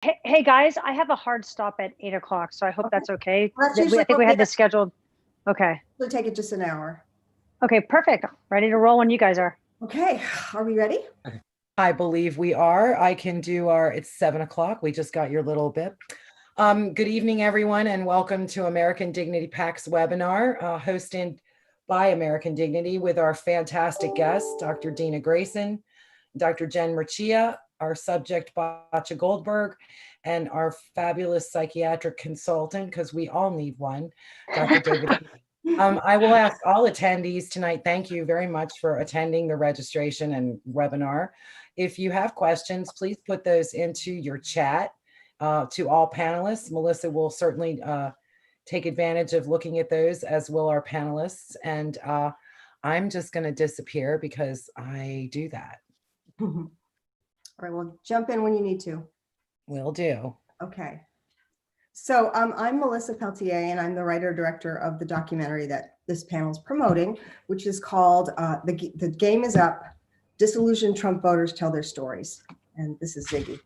Hey guys, I have a hard stop at 8 o'clock, so I hope Okay. that's okay. Well, that's I usually think we what we had this scheduled. Okay. usually take it just an hour. Okay, perfect. Ready to roll when you guys are. Okay, are we ready? I believe we are. I can do it's 7 o'clock. We just got your little bip. Good evening, everyone, and welcome to American Dignity PAC's webinar, hosted by American Dignity with our fantastic guests, Dr. Dina Grayson, Dr. Jen Murcia, our subject, Bacha Goldberg, and our fabulous psychiatric consultant, because we all need one, Dr. David. I will ask all attendees tonight, thank you very much for attending the registration and webinar. If you have questions, please put those into your chat to all panelists. Melissa will certainly take advantage of looking at those, as will our panelists. And I'm just going to disappear because I do that. All right, well, jump in when you need to. Will do. Okay. So I'm Melissa Peltier, and I'm the writer-director of the documentary that this panel is promoting, which is called The Game is Up, Disillusioned Trump Voters Tell Their Stories. And this is Ziggy.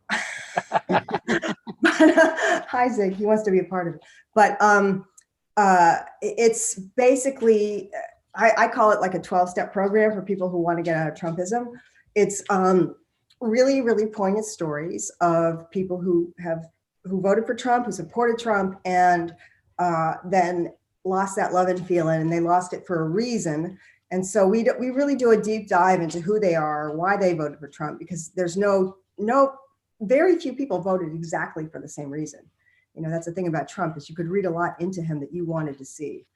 Hi, Zig. He wants to be a part of it. But it's basically, I call it like a 12-step program for people who want to get out of Trumpism. It's really, really poignant stories of people who voted for Trump, who supported Trump, and then lost that love and feeling, and they lost it for a reason. And so we really do a deep dive into who they are, why they voted for Trump, because there's very few people voted exactly for the same reason. You know, that's the thing about Trump, is you could read a lot into him that you wanted to see.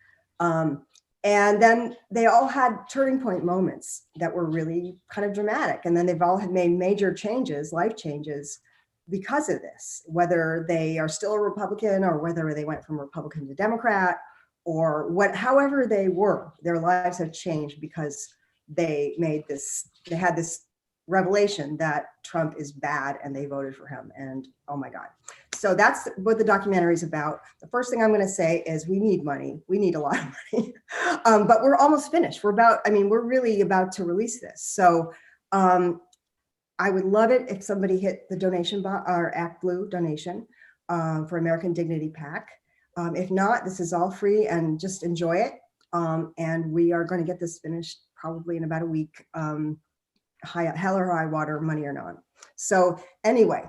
And then they all had turning point moments that were really kind of dramatic. And then they've all had made major changes, life changes, because of this, whether they are still a Republican or whether they went from Republican to Democrat, or however they were, their lives have changed because they had this revelation that Trump is bad and they voted for him. And oh my God. So that's what the documentary is about. The first thing I'm going to say is we need money. We need a lot of money, but we're almost finished. We're really about to release this. So I would love it if somebody hit the donation or Act Blue donation for American Dignity PAC. If not, this is all free and just enjoy it. And we are going to get this finished probably in about a week, hell or high water, money or not. So anyway,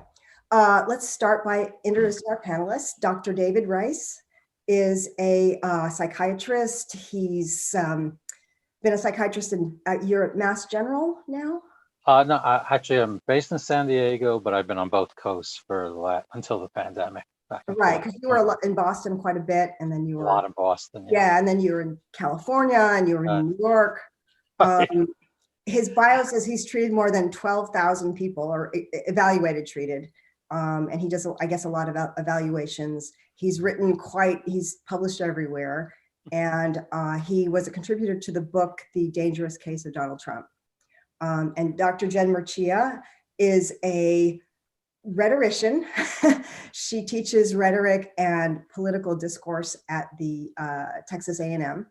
let's start by introducing our panelists. Dr. David Rice is a psychiatrist. He's been a psychiatrist you're at Mass General now? No, I'm based in San Diego, but I've been on both coasts until the pandemic. Right, because you were in Boston quite a bit, and then you were a lot in Boston. Yeah, and then you were in California, and you were in New York. His bio says he's treated more than 12,000 people, or evaluated, treated, and he does, I guess, a lot of evaluations. He's published everywhere, and he was a contributor to the book The Dangerous Case of Donald Trump. And Dr. Jen Murcia is a rhetorician. She teaches rhetoric and political discourse at the Texas A&M,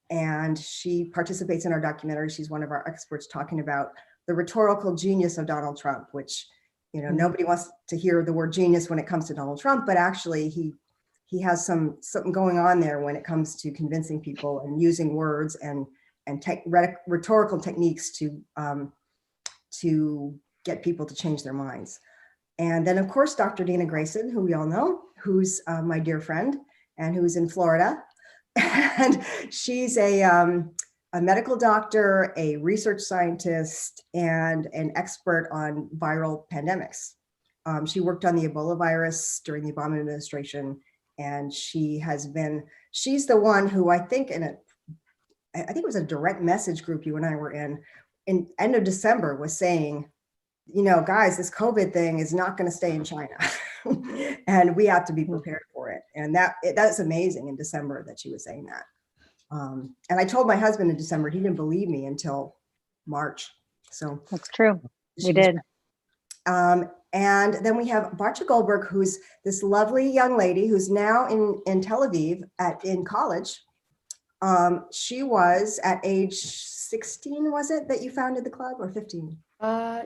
and she participates in our documentary. She's one of our experts talking about the rhetorical genius of Donald Trump, which, you know, nobody wants to hear the word genius when it comes to Donald Trump, but actually he has something going on there when it comes to convincing people and using words and rhetorical techniques to get people to change their minds. And then, of course, Dr. Dina Grayson, who we all know, who's my dear friend and who's in Florida. And she's a medical doctor, a research scientist, and an expert on viral pandemics. She worked on the Ebola virus during the Obama administration, and she's the one who I think it was a direct message group you and I were in end of December was saying, you know, guys, this COVID thing is not going to stay in China and we have to be prepared for it. And that's amazing in December that she was saying that. And I told my husband in December, he didn't believe me until March. So that's true. We did. And then we have Bacha Goldberg, who's this lovely young lady who's now in Tel Aviv in college. She was at age 16, was it, that you founded the club, or 15?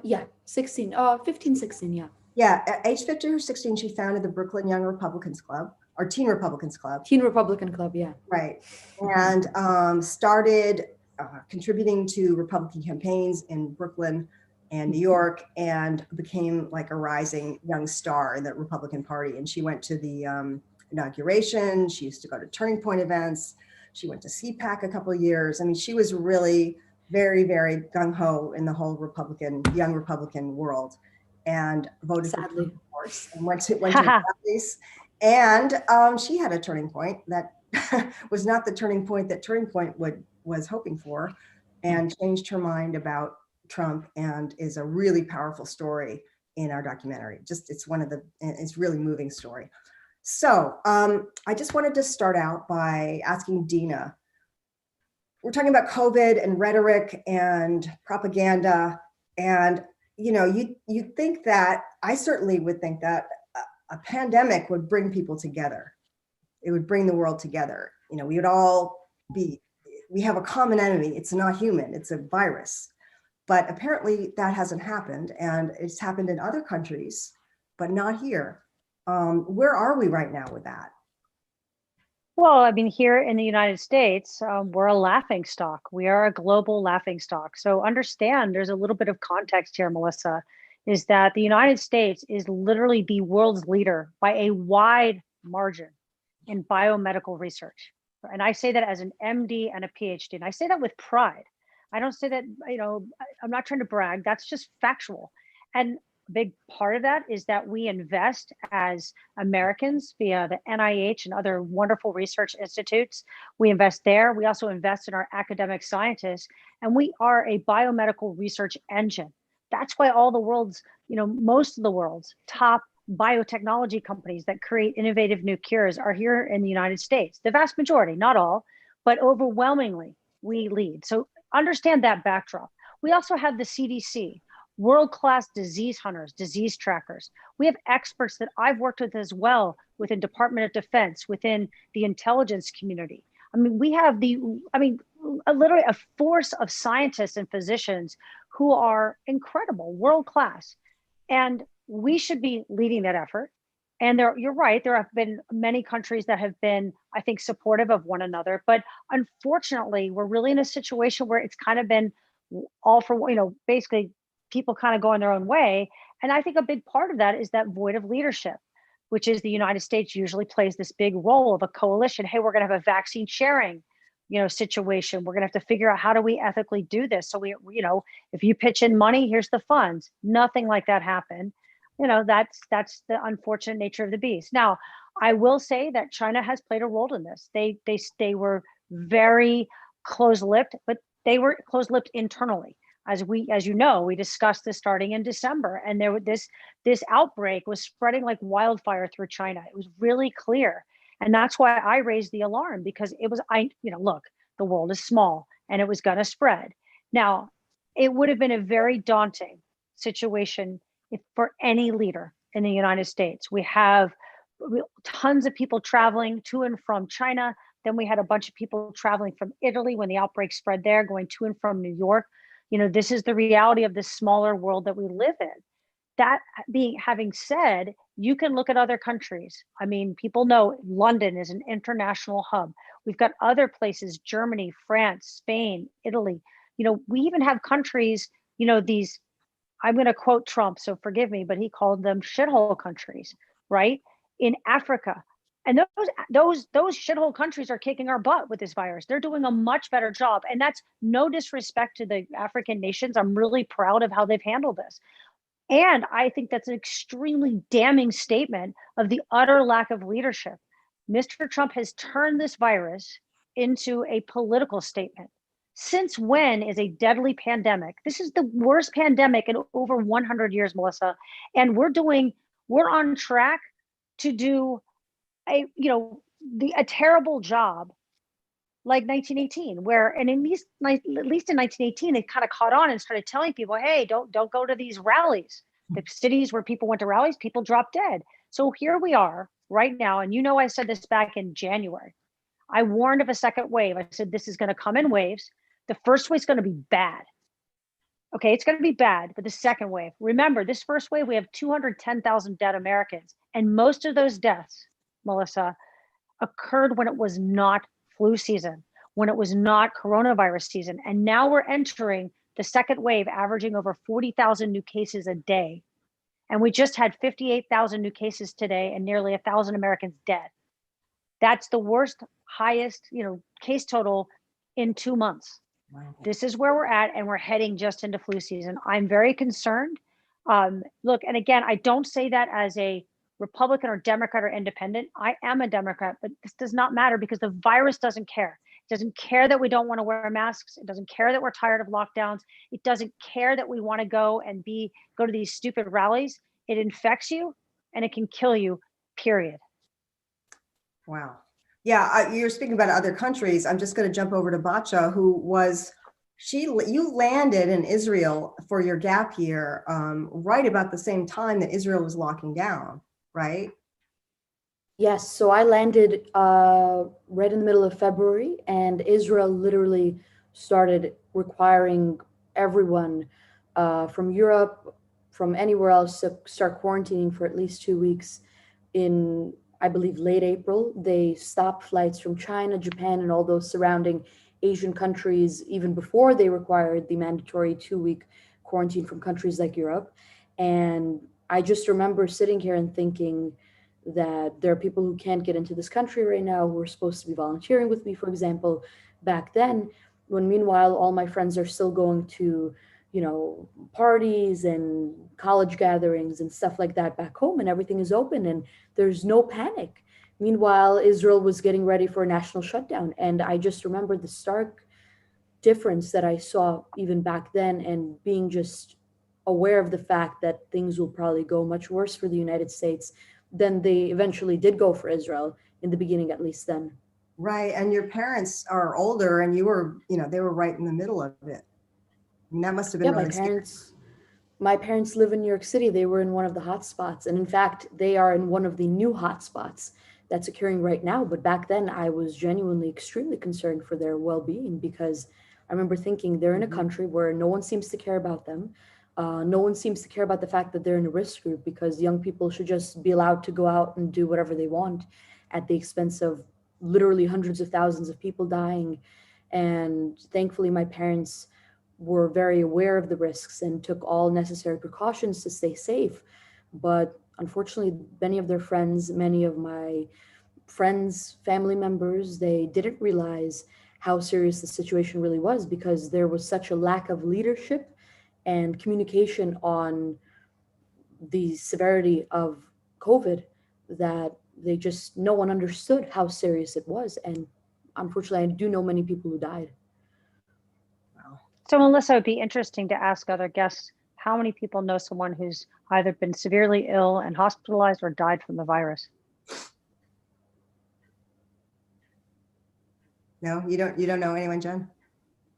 Yeah, 16, 15, 16, yeah. Yeah, at age 15 or 16, she founded the Brooklyn Young Republicans Club, or Teen Republicans Club. Teen Republican Club, yeah. Right. And started contributing to Republican campaigns in Brooklyn and New York, and became like a rising young star in the Republican Party. And she went to the inauguration. She used to go to Turning Point events. She went to CPAC a couple of years. I mean, she was really very, very gung-ho in the whole young Republican world, and voted for Sadly. Trump, of course, and went to rallies. And she had a turning point that was not the turning point that Turning Point was hoping for, and changed her mind about Trump, and is a really powerful story in our documentary. It's really moving story. So I just wanted to start out by asking Dina. We're talking about COVID and rhetoric and propaganda, and you think that, I certainly would think that a pandemic would bring people together. It would bring the world together. We would all we have a common enemy. It's not human, it's a virus. But apparently that hasn't happened, and it's happened in other countries, but not here. Where are we right now with that? Well, I mean, here in the United States, we're a laughing stock. We are a global laughing stock. So understand, there's a little bit of context here, Melissa, is that the United States is literally the world's leader by a wide margin in biomedical research. And I say that as an MD and a PhD, and I say that with pride. I don't say that, I'm not trying to brag. That's just factual. And a big part of that is that we invest as Americans via the NIH and other wonderful research institutes. We invest there. We also invest in our academic scientists, and we are a biomedical research engine. That's why all the world's, most of the world's top biotechnology companies that create innovative new cures are here in the United States. The vast majority, not all, but overwhelmingly, we lead. So understand that backdrop. We also have the CDC, world-class disease hunters, disease trackers. We have experts that I've worked with as well within Department of Defense, within the intelligence community. I mean, we have literally a force of scientists and physicians who are incredible, world-class. And we should be leading that effort. And you're right, there have been many countries that have been, I think, supportive of one another. But unfortunately, we're really in a situation where it's kind of been all for, basically people kind of going their own way. And I think a big part of that is that void of leadership, which is the United States usually plays this big role of a coalition. Hey, we're going to have a vaccine sharing, situation. We're going to have to figure out how do we ethically do this. So if you pitch in money, here's the funds. Nothing like that happened. That's the unfortunate nature of the beast. Now, I will say that China has played a role in this. They were very close-lipped, but they were close-lipped internally. As we discussed this starting in December, and this outbreak was spreading like wildfire through China. It was really clear, and that's why I raised the alarm, because look, the world is small, and it was going to spread. Now, it would have been a very daunting situation for any leader in the United States. We have tons of people traveling to and from China. Then we had a bunch of people traveling from Italy when the outbreak spread there, going to and from New York. This is the reality of this smaller world that we live in. That having said, you can look at other countries. I mean, people know London is an international hub. We've got other places, Germany, France, Spain, Italy. We even have countries, these, I'm going to quote Trump, so forgive me, but he called them shithole countries, right? In Africa. And those shithole countries are kicking our butt with this virus. They're doing a much better job. And that's no disrespect to the African nations. I'm really proud of how they've handled this. And I think that's an extremely damning statement of the utter lack of leadership. Mr. Trump has turned this virus into a political statement. Since when is a deadly pandemic? This is the worst pandemic in over 100 years, Melissa. And we're on track to do a terrible job like 1918, at least in 1918, it kind of caught on and started telling people, hey, don't go to these rallies. The cities where people went to rallies, people dropped dead. So here we are right now. And I said this back in January. I warned of a second wave. I said, this is going to come in waves. The first wave is going to be bad. Okay, it's going to be bad, but the second wave, remember this first wave, we have 210,000 dead Americans. And most of those deaths, Melissa, occurred when it was not flu season, when it was not coronavirus season. And now we're entering the second wave, averaging over 40,000 new cases a day. And we just had 58,000 new cases today and nearly 1,000 Americans dead. That's the worst, highest, case total in 2 months. Wow. This is where we're at, and we're heading just into flu season. I'm very concerned. Look, and again, I don't say that as a Republican or Democrat or independent. I am a Democrat, but this does not matter because the virus doesn't care. It doesn't care that we don't want to wear masks. It doesn't care that we're tired of lockdowns. It doesn't care that we want to go to these stupid rallies. It infects you and it can kill you, period. Wow. Yeah, you're speaking about other countries. I'm just going to jump over to Bacha, you landed in Israel for your gap year right about the same time that Israel was locking down, right? Yes, so I landed right in the middle of February, and Israel literally started requiring everyone from Europe, from anywhere else, to start quarantining for at least 2 weeks. In, I believe, late April, they stopped flights from China, Japan, and all those surrounding Asian countries, even before they required the mandatory 2-week quarantine from countries like Europe. And I just remember sitting here and thinking that there are people who can't get into this country right now who are supposed to be volunteering with me, for example, back then, when meanwhile all my friends are still going to, parties and college gatherings and stuff like that back home, and everything is open and there's no panic. Meanwhile, Israel was getting ready for a national shutdown. And I just remember the stark difference that I saw even back then, and being just aware of the fact that things will probably go much worse for the United States than they eventually did go for Israel, in the beginning, at least then. Right. And your parents are older and you were, they were right in the middle of it. And that must have been Yeah, really my parents live in New York City. They were in one of the hot spots. And in fact, they are in one of the new hot spots that's occurring right now. But back then I was genuinely extremely concerned for their well-being, because I remember thinking they're in a country where no one seems to care about them. No one seems to care about the fact that they're in a risk group, because young people should just be allowed to go out and do whatever they want at the expense of literally hundreds of thousands of people dying. And thankfully, my parents were very aware of the risks and took all necessary precautions to stay safe. But unfortunately, many of their friends, many of my friends, family members, they didn't realize how serious the situation really was, because there was such a lack of leadership and communication on the severity of COVID that no one understood how serious it was. And unfortunately, I do know many people who died. So Melissa, it'd be interesting to ask other guests, how many people know someone who's either been severely ill and hospitalized or died from the virus? No, you don't know anyone, Jen?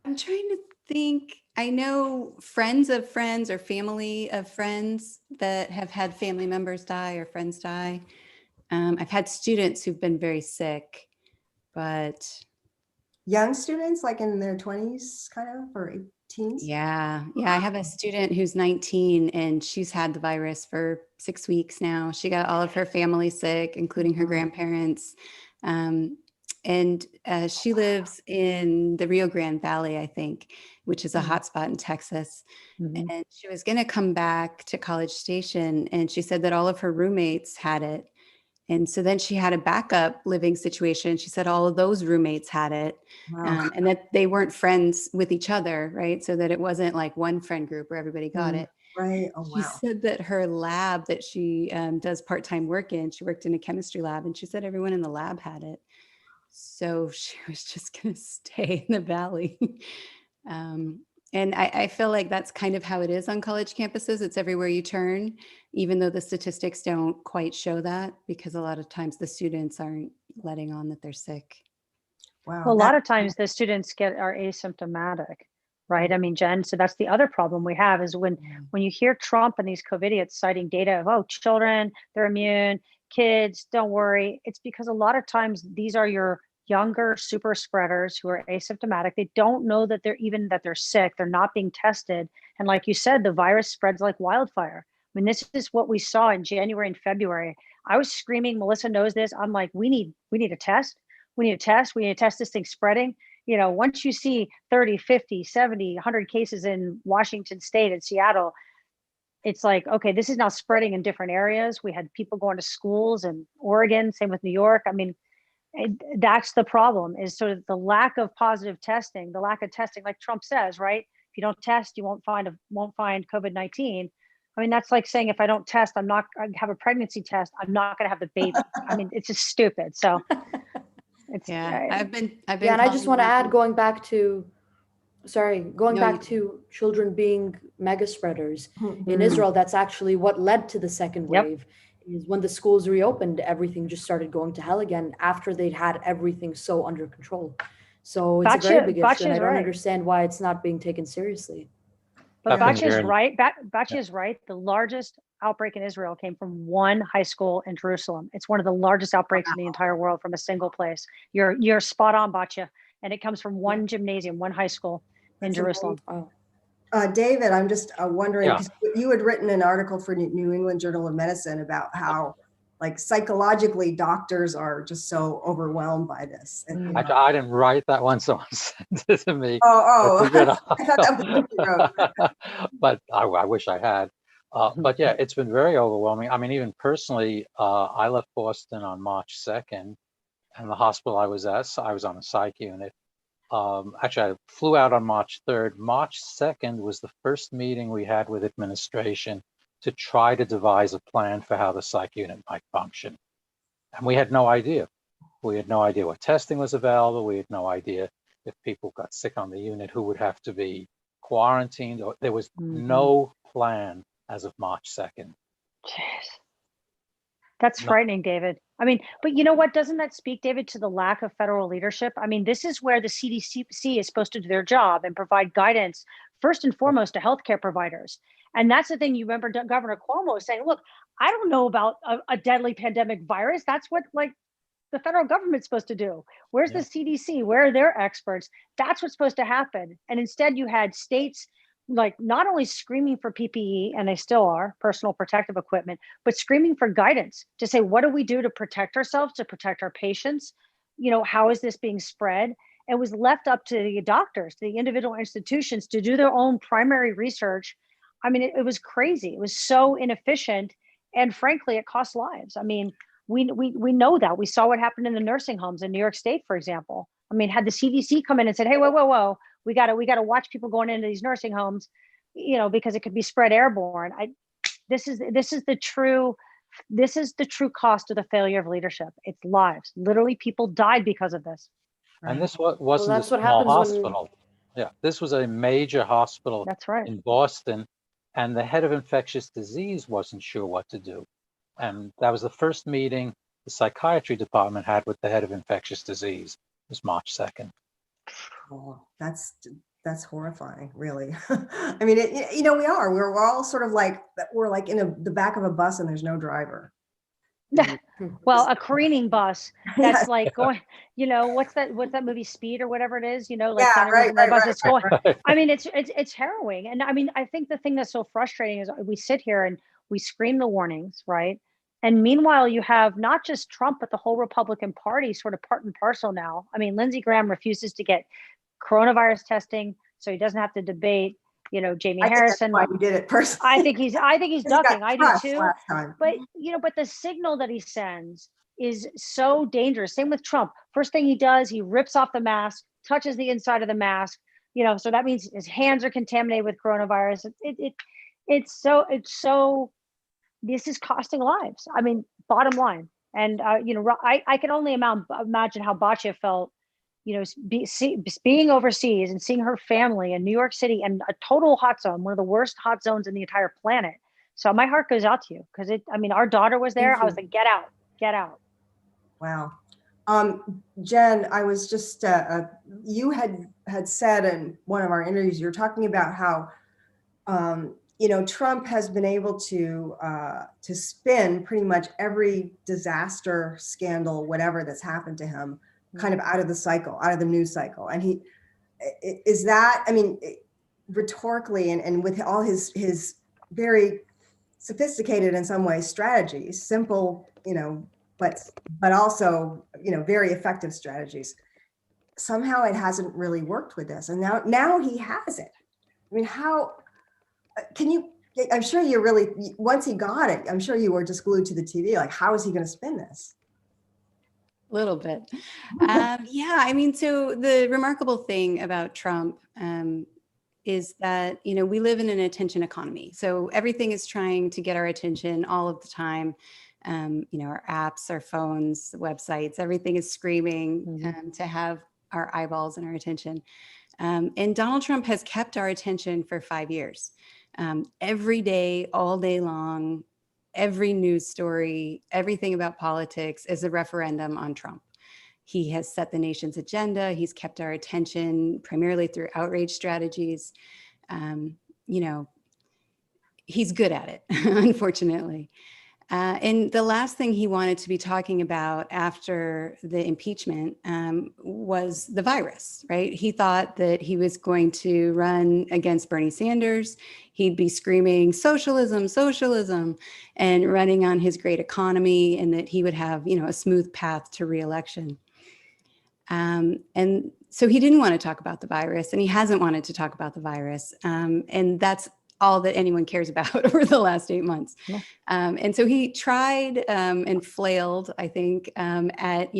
I'm trying to think. I know friends of friends or family of friends that have had family members die or friends die. I've had students who've been very sick, but Young students, like in their 20s, kind of, or teens? yeah. I have a student who's 19 and she's had the virus for 6 weeks now. She got all of her family sick, including her grandparents. And she lives in the Rio Grande Valley, I think, which is a hotspot in Texas. Mm-hmm. And she was going to come back to College Station, and she said that all of her roommates had it. And so then she had a backup living situation. She said all of those roommates had it, Wow. and that they weren't friends with each other, right? So that it wasn't like one friend group where everybody got it. Right. Oh, She wow. said that her lab that she does part-time work in, she worked in a chemistry lab, and she said everyone in the lab had it. So she was just going to stay in the valley. And I feel like that's kind of how it is on college campuses. It's everywhere you turn, even though the statistics don't quite show that, because a lot of times the students aren't letting on that they're sick. Wow. Well, a lot of times the students are asymptomatic, right? I mean, Jen, so that's the other problem we have is when you hear Trump and these COVID idiots citing data of, oh, children, they're immune, kids, don't worry. It's because a lot of times these are your younger super spreaders who are asymptomatic. They don't know that they're sick. They're not being tested. And like you said, the virus spreads like wildfire. I mean, this is what we saw in January and February. I was screaming, Melissa knows this. I'm like, we need a test. We need a test. We need to test this thing spreading. You know, once you see 30, 50, 70, 100 cases in Washington State and Seattle, it's like, okay, this is now spreading in different areas. We had people going to schools in Oregon, same with New York. I mean, that's the problem, is sort of the lack of positive testing, the lack of testing, like Trump says, right? If you don't test, you won't find COVID-19. I mean, that's like saying, if I don't test, I have a pregnancy test, I'm not going to have the baby. I mean, it's just stupid. So it's, Yeah, I've been. Yeah, and I just want to add, going back to No, children being mega spreaders in Mhm. Israel. That's actually what led to the second Yep. wave. Is when the schools reopened, everything just started going to hell again after they'd had everything so under control. So it's a very big issue, and I Bachia's don't right. understand why it's not being taken seriously. But Happened Bachi is during- right. Bachi is right. The largest outbreak in Israel came from one high school in Jerusalem. It's one of the largest outbreaks in the entire world from a single place. You're spot on, Bachi. And it comes from one gymnasium, one high school in That's Jerusalem. Oh, David, I'm just wondering, Yeah. 'cause you had written an article for New England Journal of Medicine about how, like, psychologically doctors are just so overwhelmed by this. And, you know- I didn't write that one, someone sent it to me. oh, But, you know, I thought that was what you wrote. but I wish I had. But yeah, it's been very overwhelming. I mean, even personally, I left Boston on March 2nd, and the hospital I was at, I was on a psych unit. Actually, I flew out on March 3rd. March 2nd was the first meeting we had with administration to try to devise a plan for how the psych unit might function. And we had no idea. We had no idea what testing was available. We had no idea if people got sick on the unit who would have to be quarantined. Or there was no plan as of March 2nd. Jeez. That's No. frightening, David. I mean, but you know what? Doesn't that speak, David, to the lack of federal leadership? I mean, this is where the CDC is supposed to do their job and provide guidance, first and foremost, to healthcare providers. And that's the thing. You remember Governor Cuomo was saying, look, I don't know about a deadly pandemic virus. That's what, like, the federal government's supposed to do. Where's Yeah. the CDC? Where are their experts? That's what's supposed to happen. And instead you had states like not only screaming for PPE, and they still are, personal protective equipment, but screaming for guidance to say, what do we do to protect ourselves, to protect our patients? You know, how is this being spread? It was left up to the doctors, to the individual institutions to do their own primary research. I mean, it was crazy. It was so inefficient. And frankly, it cost lives. I mean, we know that. We saw what happened in the nursing homes in New York State, for example. I mean, had the CDC come in and said, hey, whoa, we got to watch people going into these nursing homes, you know, because it could be spread airborne. This is the true cost of the failure of leadership. It's lives. Literally, people died because of this. And this wasn't that's a what small happens when- hospital. Yeah, this was a major hospital That's right. in Boston, and the head of infectious disease wasn't sure what to do. And that was the first meeting the psychiatry department had with the head of infectious disease. It was March 2nd. Oh, that's horrifying, really. I mean, you know, we're all sort of like, we're like in the back of a bus and there's no driver. Well, a careening bus that's like going, you know, what's that movie Speed or whatever it is, you know, like Yeah, Keanu Reeves right, in the bus. right, It's going, I mean, it's harrowing. And I mean, I think the thing that's so frustrating is we sit here and we scream the warnings, right? And meanwhile, you have not just Trump, but the whole Republican Party sort of part and parcel now. I mean, Lindsey Graham refuses to get coronavirus testing, so he doesn't have to debate, you know, Jamie I think that's Harrison. why we did it personally. I think he's ducking. I do too. Last time. But you know, but the signal that he sends is so dangerous. Same with Trump. First thing he does, he rips off the mask, touches the inside of the mask. You know, so that means his hands are contaminated with coronavirus. It's so. This is costing lives. I mean, bottom line. And you know, I can only imagine how Batya felt. You know, being overseas and seeing her family in New York City and a total hot zone, one of the worst hot zones in the entire planet. So my heart goes out to you because I mean, our daughter was there. I was like, get out. Wow. Jen, I was just, you had said in one of our interviews, you're talking about how, you know, Trump has been able to spin pretty much every disaster, scandal, whatever that's happened to him kind of out of the cycle, out of the news cycle. And he is that, I mean, rhetorically and with all his very sophisticated in some ways strategies, simple, but also, very effective strategies. Somehow it hasn't really worked with this. And now he has it. I mean, how can you, I'm sure you really, once he got it, I'm sure you were just glued to the TV. Like, how is he going to spin this? Little bit. Yeah, I mean, so the remarkable thing about Trump is that, we live in an attention economy. So everything is trying to get our attention all of the time. Our apps, our phones, websites, everything is screaming to have our eyeballs and our attention. And Donald Trump has kept our attention for 5 years. Every day, all day long, every news story, everything about politics is a referendum on Trump. He has set the nation's agenda. He's kept our attention primarily through outrage strategies. He's good at it, unfortunately. And the last thing he wanted to be talking about after the impeachment was the virus, right? He thought that he was going to run against Bernie Sanders. He'd be screaming socialism, socialism, and running on his great economy, and that he would have, a smooth path to reelection. And so he didn't want to talk about the virus, and he hasn't wanted to talk about the virus. And that's all that anyone cares about over the last 8 months. Yeah. And so he tried and flailed, I think, at,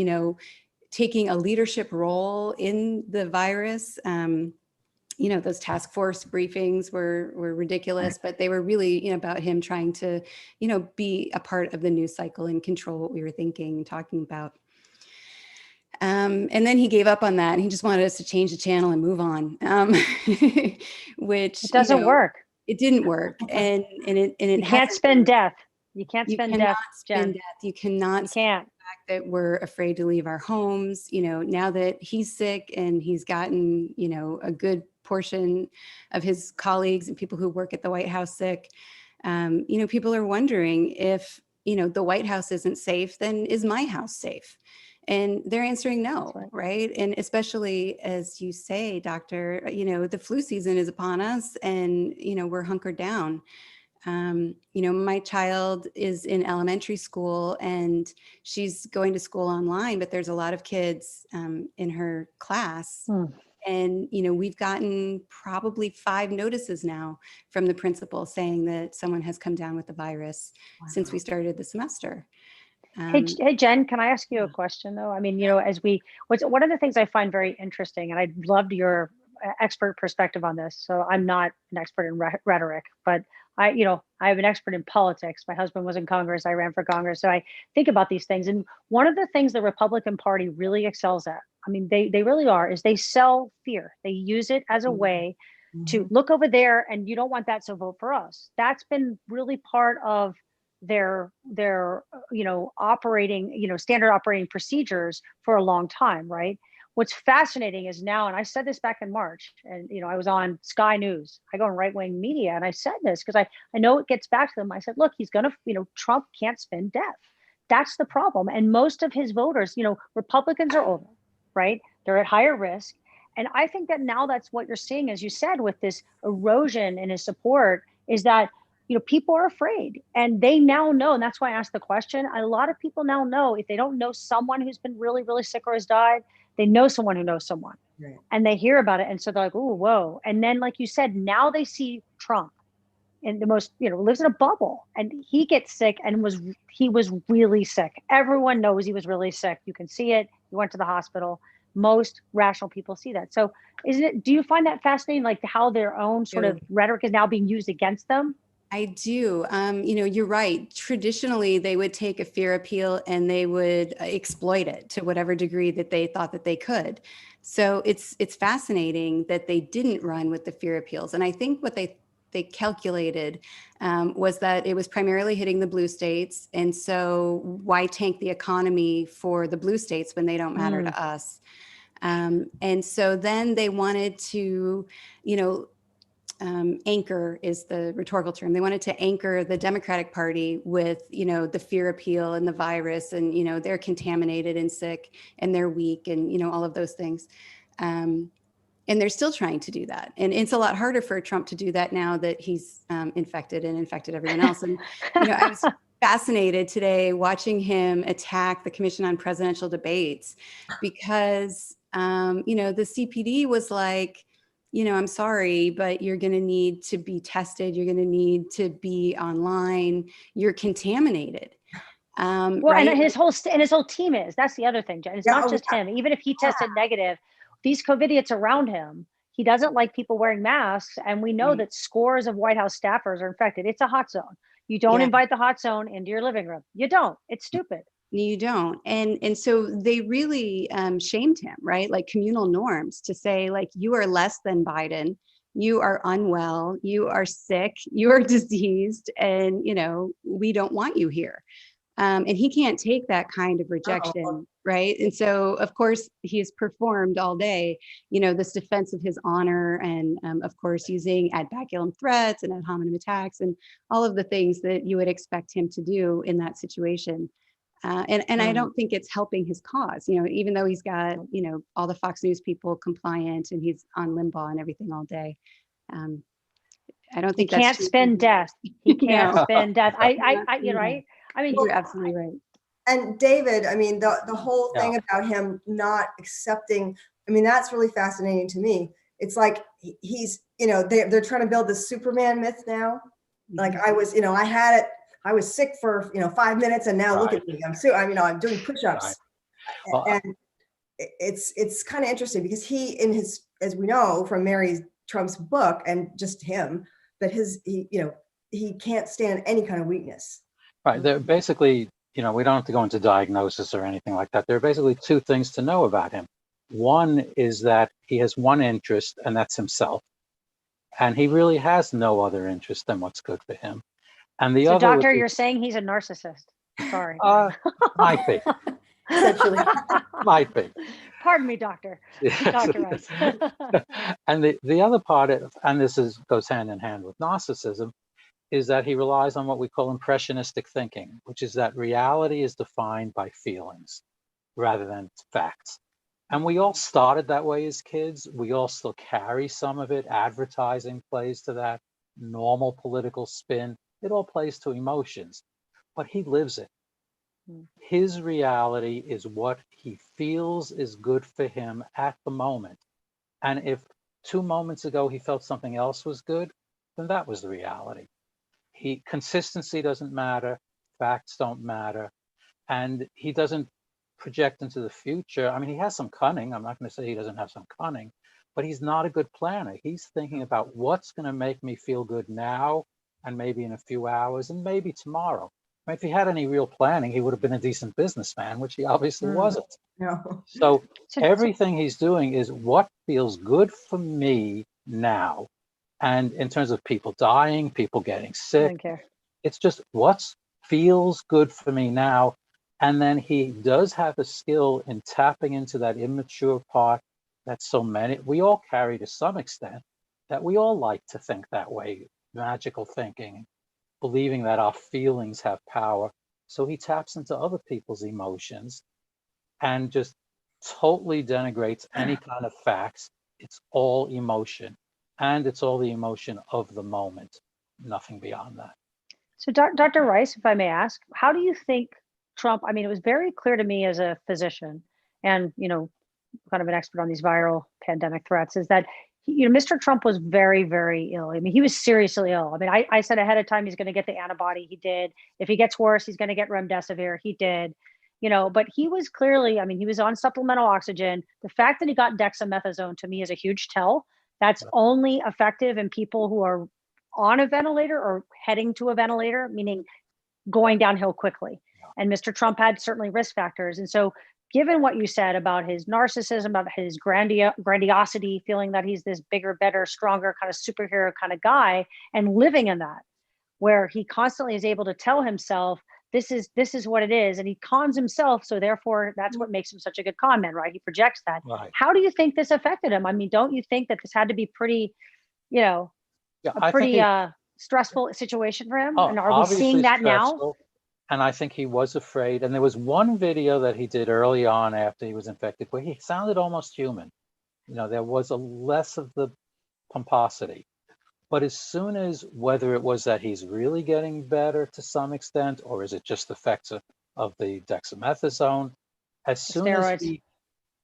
taking a leadership role in the virus. Those task force briefings were ridiculous, but they were really, about him trying to, be a part of the news cycle and control what we were thinking and talking about. And then he gave up on that, and he just wanted us to change the channel and move on, which it doesn't work. It didn't work, and it you can't spend death. You can't spend death. You cannot spend the fact that we're afraid to leave our homes. Now that he's sick and he's gotten, a good portion of his colleagues and people who work at the White House sick, people are wondering if, the White House isn't safe, then is my house safe? And they're answering no, right? And especially as you say, doctor, the flu season is upon us, and, we're hunkered down. My child is in elementary school and she's going to school online, but there's a lot of kids in her class. And, we've gotten probably 5 notices now from the principal saying that someone has come down with the virus since we started the semester. Hey, Jen, can I ask you a question though? I mean, one of the things I find very interesting, and I loved your expert perspective on this. So I'm not an expert in rhetoric, but I have an expert in politics. My husband was in Congress. I ran for Congress. So I think about these things. And one of the things the Republican Party really excels at, I mean, they really are, is they sell fear. They use it as a way to look over there and you don't want that, so vote for us. That's been really part of their operating, standard operating procedures for a long time, right? What's fascinating is now, and I said this back in March, and I was on Sky News. I go on right-wing media, and I said this because I know it gets back to them. I said, look, he's gonna, Trump can't spin death. That's the problem. And most of his voters, Republicans are older, right? They're at higher risk. And I think that now that's what you're seeing, as you said, with this erosion in his support, is that people are afraid, and they now know. And that's why I asked the question. A lot of people now know, if they don't know someone who's been really, really sick or has died, they know someone who knows someone, right? And they hear about it. And so they're like, oh, whoa. And then, like you said, now they see Trump in the most, lives in a bubble, and he gets sick and he was really sick. Everyone knows he was really sick. You can see it. He went to the hospital. Most rational people see that. So do you find that fascinating, like how their own sort of rhetoric is now being used against them? I do. You're right. Traditionally, they would take a fear appeal and they would exploit it to whatever degree that they thought that they could. So it's fascinating that they didn't run with the fear appeals. And I think what they calculated was that it was primarily hitting the blue states. And so why tank the economy for the blue states when they don't matter to us? And so then they wanted to, anchor is the rhetorical term. They wanted to anchor the Democratic Party with, the fear appeal and the virus and, they're contaminated and sick and they're weak and, all of those things. And they're still trying to do that. And it's a lot harder for Trump to do that now that he's infected and infected everyone else. And, I was fascinated today watching him attack the Commission on Presidential Debates because, the CPD was like, I'm sorry, but you're going to need to be tested. You're going to need to be online. You're contaminated. Well, right? and his whole team is. That's the other thing, Jen. It's not just him. Even if he tested negative, these COVIDiots around him, he doesn't like people wearing masks. And we know that scores of White House staffers are infected. It's a hot zone. You don't invite the hot zone into your living room. You don't. It's stupid. You don't. And so they really shamed him, right? Like communal norms to say, like, you are less than Biden. You are unwell. You are sick. You are diseased. And, we don't want you here. And he can't take that kind of rejection, right? And so, of course, he's performed all day, this defense of his honor and, of course, using ad bacillum threats and ad hominem attacks and all of the things that you would expect him to do in that situation. And I don't think it's helping his cause, even though he's got, all the Fox News people compliant and he's on Limbaugh and everything all day. I don't think he can't spin death. He can't spin death. You're right. I mean, you're absolutely right. And David, I mean, the whole thing about him not accepting, I mean, that's really fascinating to me. It's like he's, they're trying to build this Superman myth now. Like I was, I had it. I was sick for 5 minutes, and now look at me. I'm doing push-ups, and it's kind of interesting because he, in his, as we know from Mary Trump's book and just him, that he can't stand any kind of weakness. Right. They're basically, we don't have to go into diagnosis or anything like that. There are basically two things to know about him. One is that he has one interest, and that's himself, and he really has no other interest than what's good for him. And the so, other, Doctor, you're saying he's a narcissist. Sorry. Might be. Essentially. Might be. Pardon me, Doctor. Dr. Rice. And the other part, and this goes hand in hand with narcissism, is that he relies on what we call impressionistic thinking, which is that reality is defined by feelings rather than facts. And we all started that way as kids. We all still carry some of it. Advertising plays to that. Normal political spin. It all plays to emotions, but he lives it. His reality is what he feels is good for him at the moment. And if 2 moments ago he felt something else was good, then that was the reality. Consistency doesn't matter, facts don't matter, and he doesn't project into the future. I mean, he has some cunning. I'm not going to say he doesn't have some cunning, but he's not a good planner. He's thinking about what's going to make me feel good now, and maybe in a few hours, and maybe tomorrow. I mean, if he had any real planning, he would have been a decent businessman, which he obviously wasn't. No. So everything he's doing is what feels good for me now. And in terms of people dying, people getting sick, it's just what feels good for me now. And then he does have a skill in tapping into that immature part that so many, we all carry to some extent, that we all like to think that way. Magical thinking, believing that our feelings have power. So he taps into other people's emotions and just totally denigrates any kind of facts. It's all emotion, and it's all the emotion of the moment, nothing beyond that. So Dr. Rice, if I may ask, how do you think Trump, I mean, it was very clear to me as a physician and, kind of an expert on these viral pandemic threats, is that Mr. Trump was very, very ill. I mean, he was seriously ill. I mean, I said ahead of time he's going to get the antibody. He did. If he gets worse, he's going to get remdesivir. He did. But he was clearly, I mean, he was on supplemental oxygen. The fact that he got dexamethasone to me is a huge tell. That's only effective in people who are on a ventilator or heading to a ventilator, meaning going downhill quickly. And Mr. Trump had certainly risk factors. And so given what you said about his narcissism, about his grandiosity, feeling that he's this bigger, better, stronger kind of superhero kind of guy, and living in that, where he constantly is able to tell himself, this is what it is. And he cons himself. So therefore, that's what makes him such a good con man, right? He projects that. Right. How do you think this affected him? I mean, don't you think that this had to be pretty, Yeah, a I think pretty he, stressful situation for him? oh, And are we seeing obviously that now? stressful. And I think he was afraid. And there was one video that he did early on after he was infected where he sounded almost human. You know, there was a less of the pomposity. But as soon as, whether it was that he's really getting better to some extent, or is it just the effects of the dexamethasone, as The soon as steroids. he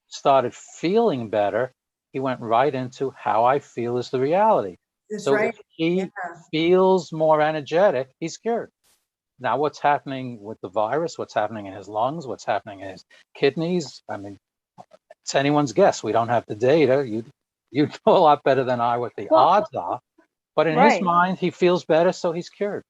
started feeling better, he went right into how I feel is the reality. That's So right. if he Yeah. feels more energetic, he's cured. Now, what's happening with the virus, what's happening in his lungs, what's happening in his kidneys, I mean, it's anyone's guess. We don't have the data. You know a lot better than I what the Well, odds are. But in his right. mind, he feels better, so he's cured.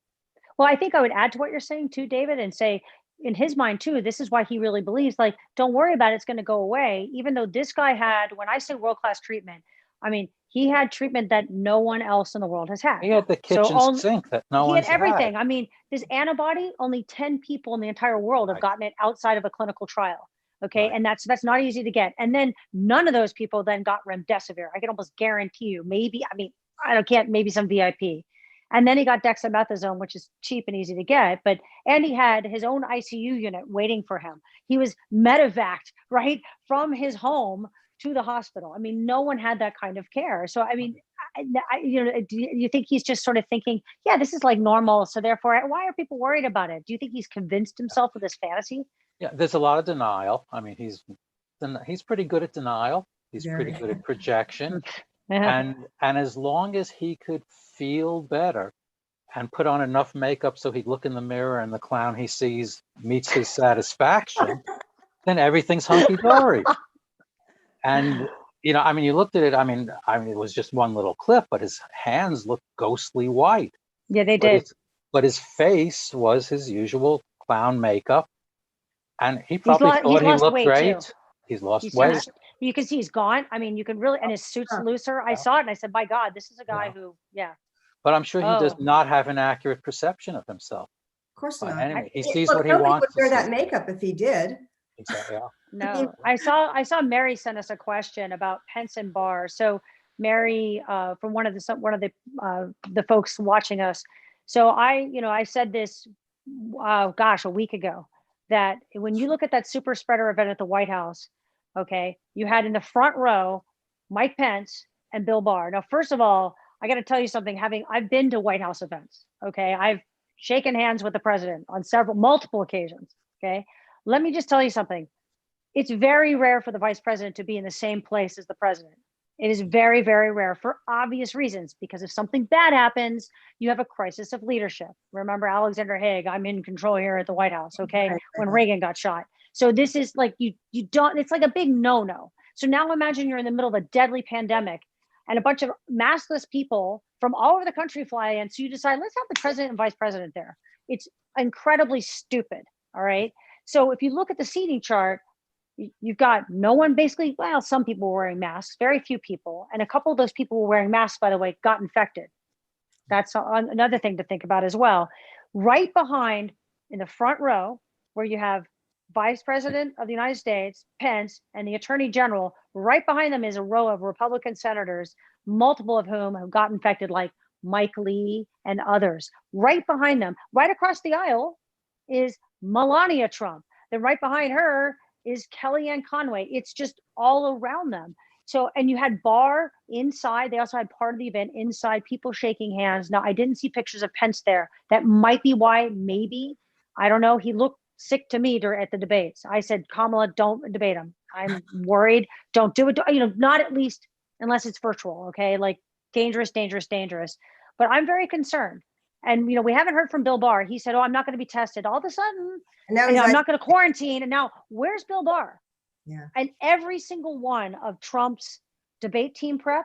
Well, I think I would add to what you're saying too, David, and say in his mind too, this is why he really believes, like, don't worry about it, it's going to go away. Even though this guy had, when I say world-class treatment, I mean, he had treatment that no one else in the world has had. He had the So kitchen sink that no he had one's had. everything. I mean, this antibody, only 10 people in the entire world have Right. gotten it outside of a clinical trial. Okay. Right. And that's not easy to get. And then none of those people then got remdesivir. I can almost guarantee you, maybe, I mean, I don't can't, maybe some VIP. And then he got dexamethasone, which is cheap and easy to get. But and he had his own ICU unit waiting for him. He was medevaced right from his home to the hospital. I mean, no one had that kind of care. So I mean, you know, do you think he's just sort of thinking, yeah, this is like normal, so therefore, why are people worried about it? Do you think he's convinced himself of this fantasy? Yeah, there's a lot of denial. I mean, he's pretty good at denial. He's pretty Very. good at projection. Yeah. And as long as he could feel better and put on enough makeup so he'd look in the mirror and the clown he sees meets his satisfaction, then everything's hunky-dory. And you know, I mean, you looked at it, I mean, it was just one little clip, but his hands looked ghostly white. Yeah, they But did. his face was his usual clown makeup. And he He's probably lost. thought He's he lost looked weight too. great. He's lost He's weight. you can see he's gone. I mean, you can really, and his suit's Huh. looser. I Yeah. saw it and I said, by God, this is a guy Yeah. who, yeah. But I'm sure he does Oh, not have an accurate perception of himself Of course by not. any means. He sees Look, what he nobody wants would to wear see. that makeup if he did. Exactly. Yeah. no. I saw Mary sent us a question about Pence and Barr. So Mary, from one of the folks watching us. So I said this, gosh, a week ago, that when you look at that super spreader event at the White House, okay, you had in the front row Mike Pence and Bill Barr. Now, first of all, I got to tell you something. I've been to White House events. Okay, I've shaken hands with the president on multiple occasions. Okay, let me just tell you something. It's very rare for the vice president to be in the same place as the president. It is very, very rare for obvious reasons, because if something bad happens, you have a crisis of leadership. Remember Alexander Haig, I'm in control here at the White House, okay? Right, When right. Reagan got shot. So this is like, you don't, it's like a big no-no. So now imagine you're in the middle of a deadly pandemic and a bunch of maskless people from all over the country fly in. So you decide, let's have the president and vice president there. It's incredibly stupid, all right? So if you look at the seating chart, you've got no one basically, well, some people were wearing masks, very few people. And a couple of those people were wearing masks, by the way, got infected. That's another thing to think about as well. Right behind in the front row, where you have Vice President of the United States, Pence, and the Attorney General, right behind them is a row of Republican senators, multiple of whom have got infected, like Mike Lee and others. Right behind them, right across the aisle, is Melania Trump. Then right behind her is Kellyanne Conway. It's just all around them. So, and you had Barr inside. They also had part of the event inside, people shaking hands. Now, I didn't see pictures of Pence there. That might be why, maybe, I don't know. He looked sick to me at the debates. I said, Kamala, don't debate him. I'm worried. Don't do it. Not at least unless it's virtual. Okay. Like dangerous, dangerous, dangerous. But I'm very concerned. And, we haven't heard from Bill Barr. He said, oh, I'm not going to be tested. All of a sudden, And now and he's I'm like, not going to quarantine. And now where's Bill Barr? yeah. And every single one of Trump's debate team prep,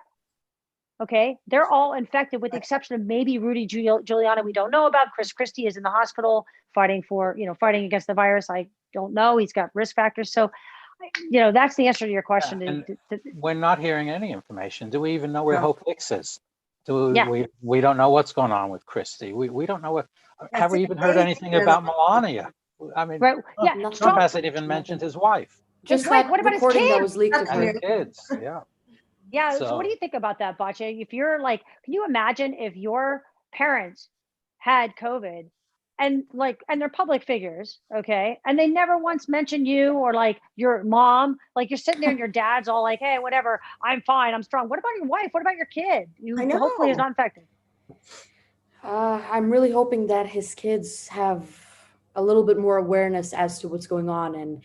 okay, they're all infected with the exception of maybe Rudy Giuliani. We don't know about. Chris Christie is in the hospital fighting against the virus. I don't know. He's got risk factors. So, that's the answer to your question. And we're not hearing any information. Do we even know where No. Hope Hicks is? Yeah. We don't know what's going on with Christie. We don't know what. Have we even heard anything amazing. about Melania? I mean, right? Yeah. Nothing. Trump hasn't even mentioned his wife, Just wife. that What about his recording that kids? was leaked of That's and her. his kids. Yeah. Yeah. So what do So you think about that, Bache? If you're like, can you imagine if your parents had COVID and they're public figures, okay, and they never once mentioned you or like your mom, like you're sitting there and your dad's all like, hey, whatever, I'm fine, I'm strong. What about your wife? What about your kid? I You hopefully is know. not infected. I'm really hoping that his kids have a little bit more awareness as to what's going on. And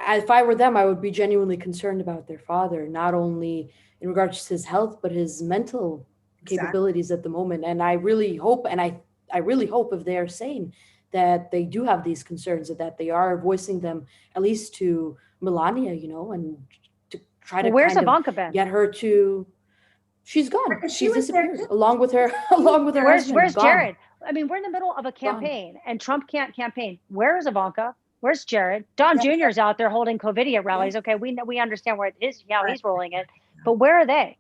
if I were them, I would be genuinely concerned about their father, not only in regards to his health, but his mental Exactly. capabilities at the moment. And I really hope, I really hope if they are sane, that they do have these concerns, and that they are voicing them at least to Melania, and to try to Well, where's kind of Ivanka been? get her to. She's gone. Because she She's was there disappeared too. along with her, along with her Where's husband. Gone. Jared? I mean, we're in the middle of a Gone. campaign and Trump can't campaign. Where is Ivanka? Where's Jared? Don Yeah, Jr. is out there holding COVIDia rallies. Okay, we know, we understand where it is, how right. he's rolling it, but where are they?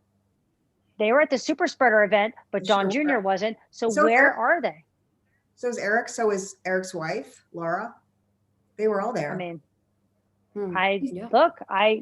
They were at the super spreader event, but Don Sure Jr. were. wasn't. So So where Eric, are they? so is Eric. So is Eric's wife, Laura. They were all I there. mean, Yeah. I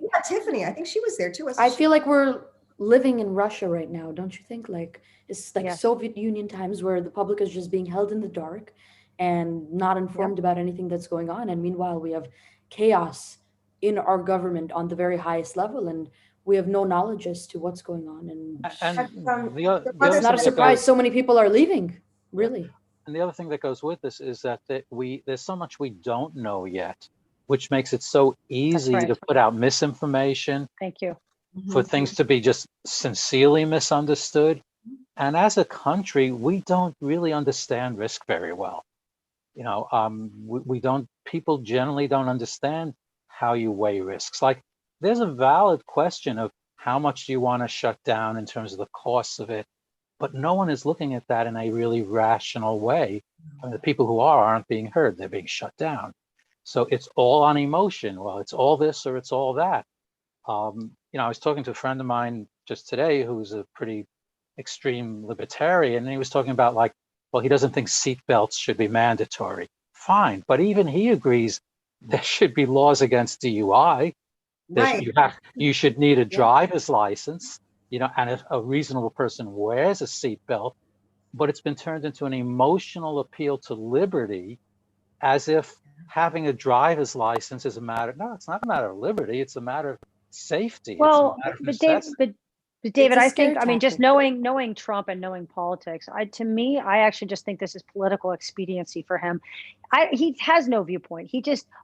Yeah, Tiffany. I think she was there too. Wasn't I she? feel like we're living in Russia right now, don't you think? Like it's like yes, Soviet Union times where the public is just being held in the dark and not informed about anything that's going on. And meanwhile, we have chaos in our government on the very highest level, and we have no knowledge as to what's going on. And and That's, the the it's other mother not a thing said, that surprise goes so many people are leaving, yeah, really. and the other thing that goes with this is that there's so much we don't know yet, which makes it so that's easy right. to put out misinformation, Thank you. for Mhm. things to be just sincerely misunderstood. And as a country, we don't really understand risk very well. We don't, people generally don't understand how you weigh risks. Like, there's a valid question of how much do you want to shut down in terms of the costs of it, but no one is looking at that in a really rational way. I mean, the people who aren't being heard, they're being shut down. So it's all on emotion. Well, it's all this or it's all that. I was talking to a friend of mine just today who's a pretty extreme libertarian, and he was talking about, like, well, he doesn't think seatbelts should be mandatory. Fine, but even he agrees there should be laws against DUI. Right. You should need a Yeah. driver's license, and if a reasonable person wears a seatbelt. But it's been turned into an emotional appeal to liberty, as if having a driver's license is a matter. No, it's not a matter of liberty. It's a matter of safety. It's a Well, matter of but Dave, necessity. but It's David, a I think, scare I mean, just tactic. knowing Trump and knowing politics, to me, I actually just think this is political expediency for him. He has no viewpoint.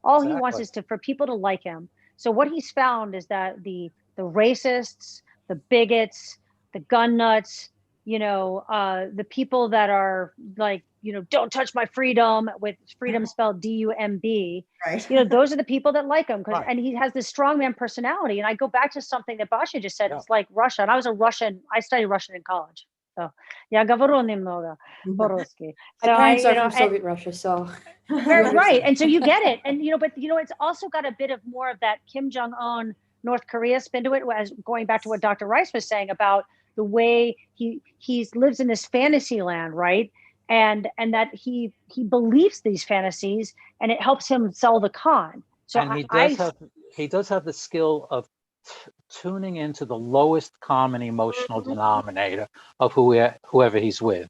All he wants Exactly. is for people to like him. So what he's found is that the racists, the bigots, the gun nuts, the people that are like, don't touch my freedom, with freedom spelled DUMB. Right. Those are the people that like him, Right. and he has this strongman personality. And I go back to something that Basha just said. Yeah. It's like Russia, and I studied Russian in college. So yeah, говорю немного по-русски. My So parents are from Soviet Russia, so you right, understand. and so you get it, and but it's also got a bit of more of that Kim Jong-un, North Korea spin to it, as going back to what Dr. Rice was saying about the way he lives in this fantasy land, right? And that he believes these fantasies, and it helps him sell the con. So And he does have the skill of tuning into the lowest common emotional denominator of whoever he's with.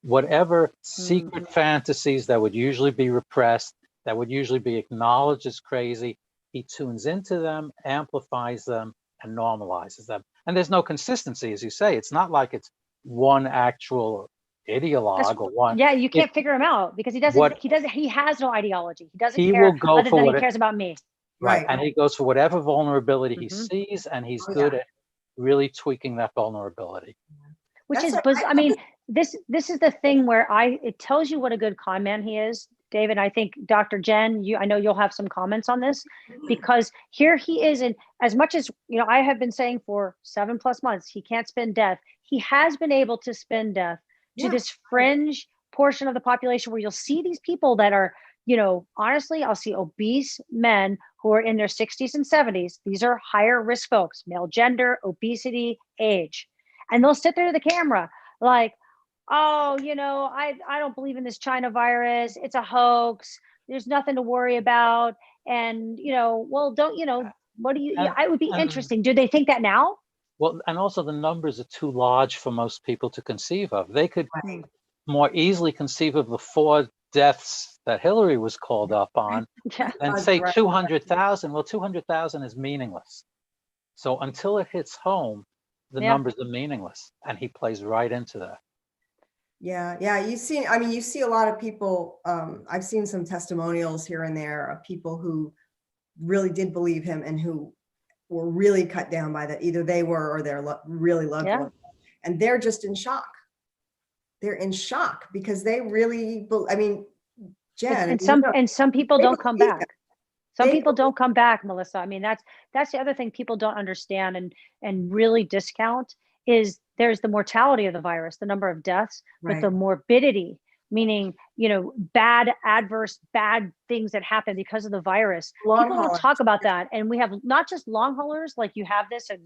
Whatever secret fantasies that would usually be repressed, that would usually be acknowledged as crazy, he tunes into them, amplifies them, and normalizes them. And there's no consistency, as you say. It's not like it's one actual ideologue or one. Yeah, you It, can't figure him out because he what has no ideology. He doesn't he care will go other for than he what cares about me. Right. Right. And he goes for whatever vulnerability he Mhm. sees, and he's Oh, good yeah. at really tweaking that vulnerability. Which That's is, like, I mean, this is the thing where it tells you what a good con man he is, David. I think Dr. Jen, I know you'll have some comments on this, because here he is, and as much as I have been saying for 7+ months he can't spin death, he has been able to spin death to Yeah. this fringe portion of the population where you'll see these people that are, honestly, I'll see obese men who are in their 60s and 70s. These are higher risk folks, male gender, obesity, age. And they'll sit there to the camera like, oh, I don't believe in this China virus. It's a hoax. There's nothing to worry about. And, well, don't, what do you, And, it would be and interesting. Do they think that now? Well, and also the numbers are too large for most people to conceive of. They could Right. more easily conceive of the 4 deaths that Hillary was called up on Yeah. than God's say right. 200,000. Well, 200,000 is meaningless. So until it hits home, the Yeah. numbers are meaningless, and he plays right into that. Yeah. You see, I mean, you see a lot of people, I've seen some testimonials here and there of people who really did believe him and who were really cut down by that. Either they were or their really loved Yeah. ones. And they're just in shock. They're in shock because they really, I mean, Jen, And some people they don't come believe him. back. Some They people don't come back, Melissa. I mean, that's the other thing people don't understand and really discount is there's the mortality of the virus, the number of deaths, but Right. the morbidity, meaning, bad, adverse, bad things that happen because of the virus. Long People don't haulers. talk about that. And we have not just long haulers like you have this, and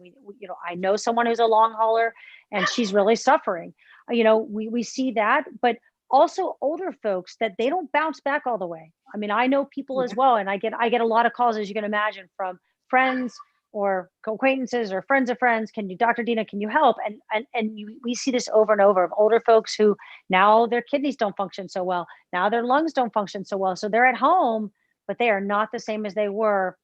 I know someone who's a long hauler and she's really suffering. We see that, but also older folks that they don't bounce back all the way. I mean, I know people as well, and I get a lot of calls, as you can imagine, from friends or acquaintances or friends of friends. Dr. Dina, can you help? We see this over and over of older folks who now their kidneys don't function so well, now their lungs don't function so well, so they're at home, but they are not the same as they were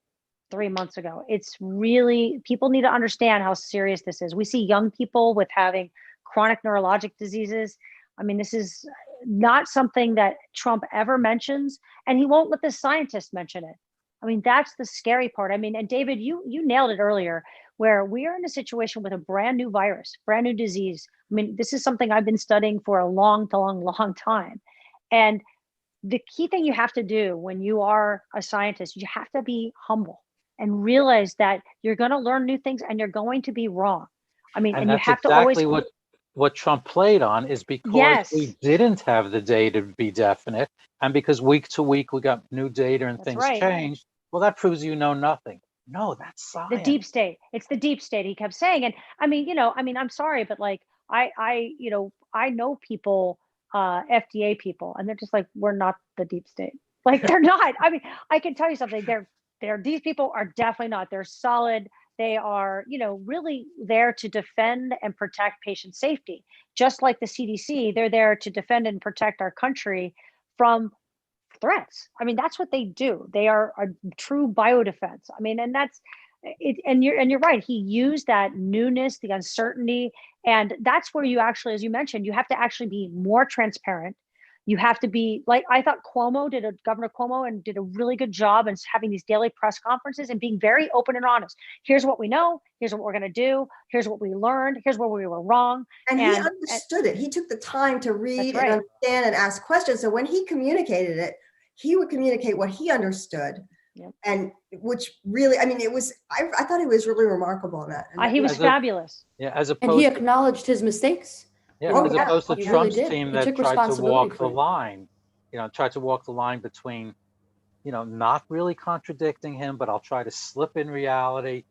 3 months ago. It's really, people need to understand how serious this is. We see young people with having chronic neurologic diseases. I mean, this is not something that Trump ever mentions, and he won't let the scientists mention it. I mean, that's the scary part. I mean, and David, you nailed it earlier, where we are in a situation with a brand new virus, brand new disease. I mean, this is something I've been studying for a long time. And the key thing you have to do when you are a scientist, you have to be humble and realize that you're going to learn new things and you're going to be wrong. I mean, And and you that's have to always, exactly what Trump played on, is because yes, we didn't have the data to be definite, and because week to week we got new data and that's things right. changed. Well, that proves you know nothing. No, that's The science. deep state. It's the deep state, he kept saying. And I mean, I'm sorry, but like I know people, FDA people, and they're just like, we're not the deep state. Like they're not. I mean, I can tell you something. These people are definitely not. They're solid. They are, really there to defend and protect patient safety. Just like the CDC, they're there to defend and protect our country from threats. I mean, that's what they do. They are a true biodefense. I mean, and that's it. And you're right. He used that newness, the uncertainty, and that's where you actually, as you mentioned, you have to actually be more transparent. You have to be like, I thought Governor Cuomo and did a really good job in having these daily press conferences and being very open and honest. Here's what we know. Here's what we're going to do. Here's what we learned. Here's where we were wrong. And he understood it. He took the time to read right. and understand and ask questions. So when he communicated it, he would communicate what he understood. Yep. And which really, I mean, I thought he was really remarkable in that. He was fabulous. As And he opposed acknowledged his mistakes. as opposed to he Trump's really did. team He that took tried to responsibility walk for the it. line, tried to walk the line between, not really contradicting him, but I'll try to slip in reality.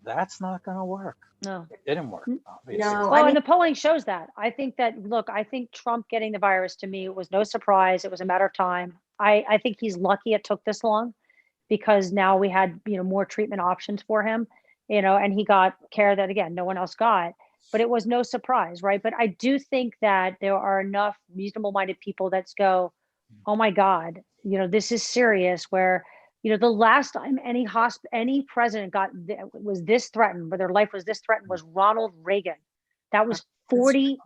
That's not going to work. No. It didn't work, obviously. No, Well, and the polling shows that. I think Trump getting the virus, to me, it was no surprise. It was a matter of time. I think he's lucky it took this long, because now we had, more treatment options for him, and he got care that, again, no one else got. But it was no surprise, right? But I do think that there are enough reasonable-minded people that go, oh my God, this is serious, where, the last time any president was this threatened, where their life was this threatened, was Ronald Reagan. That was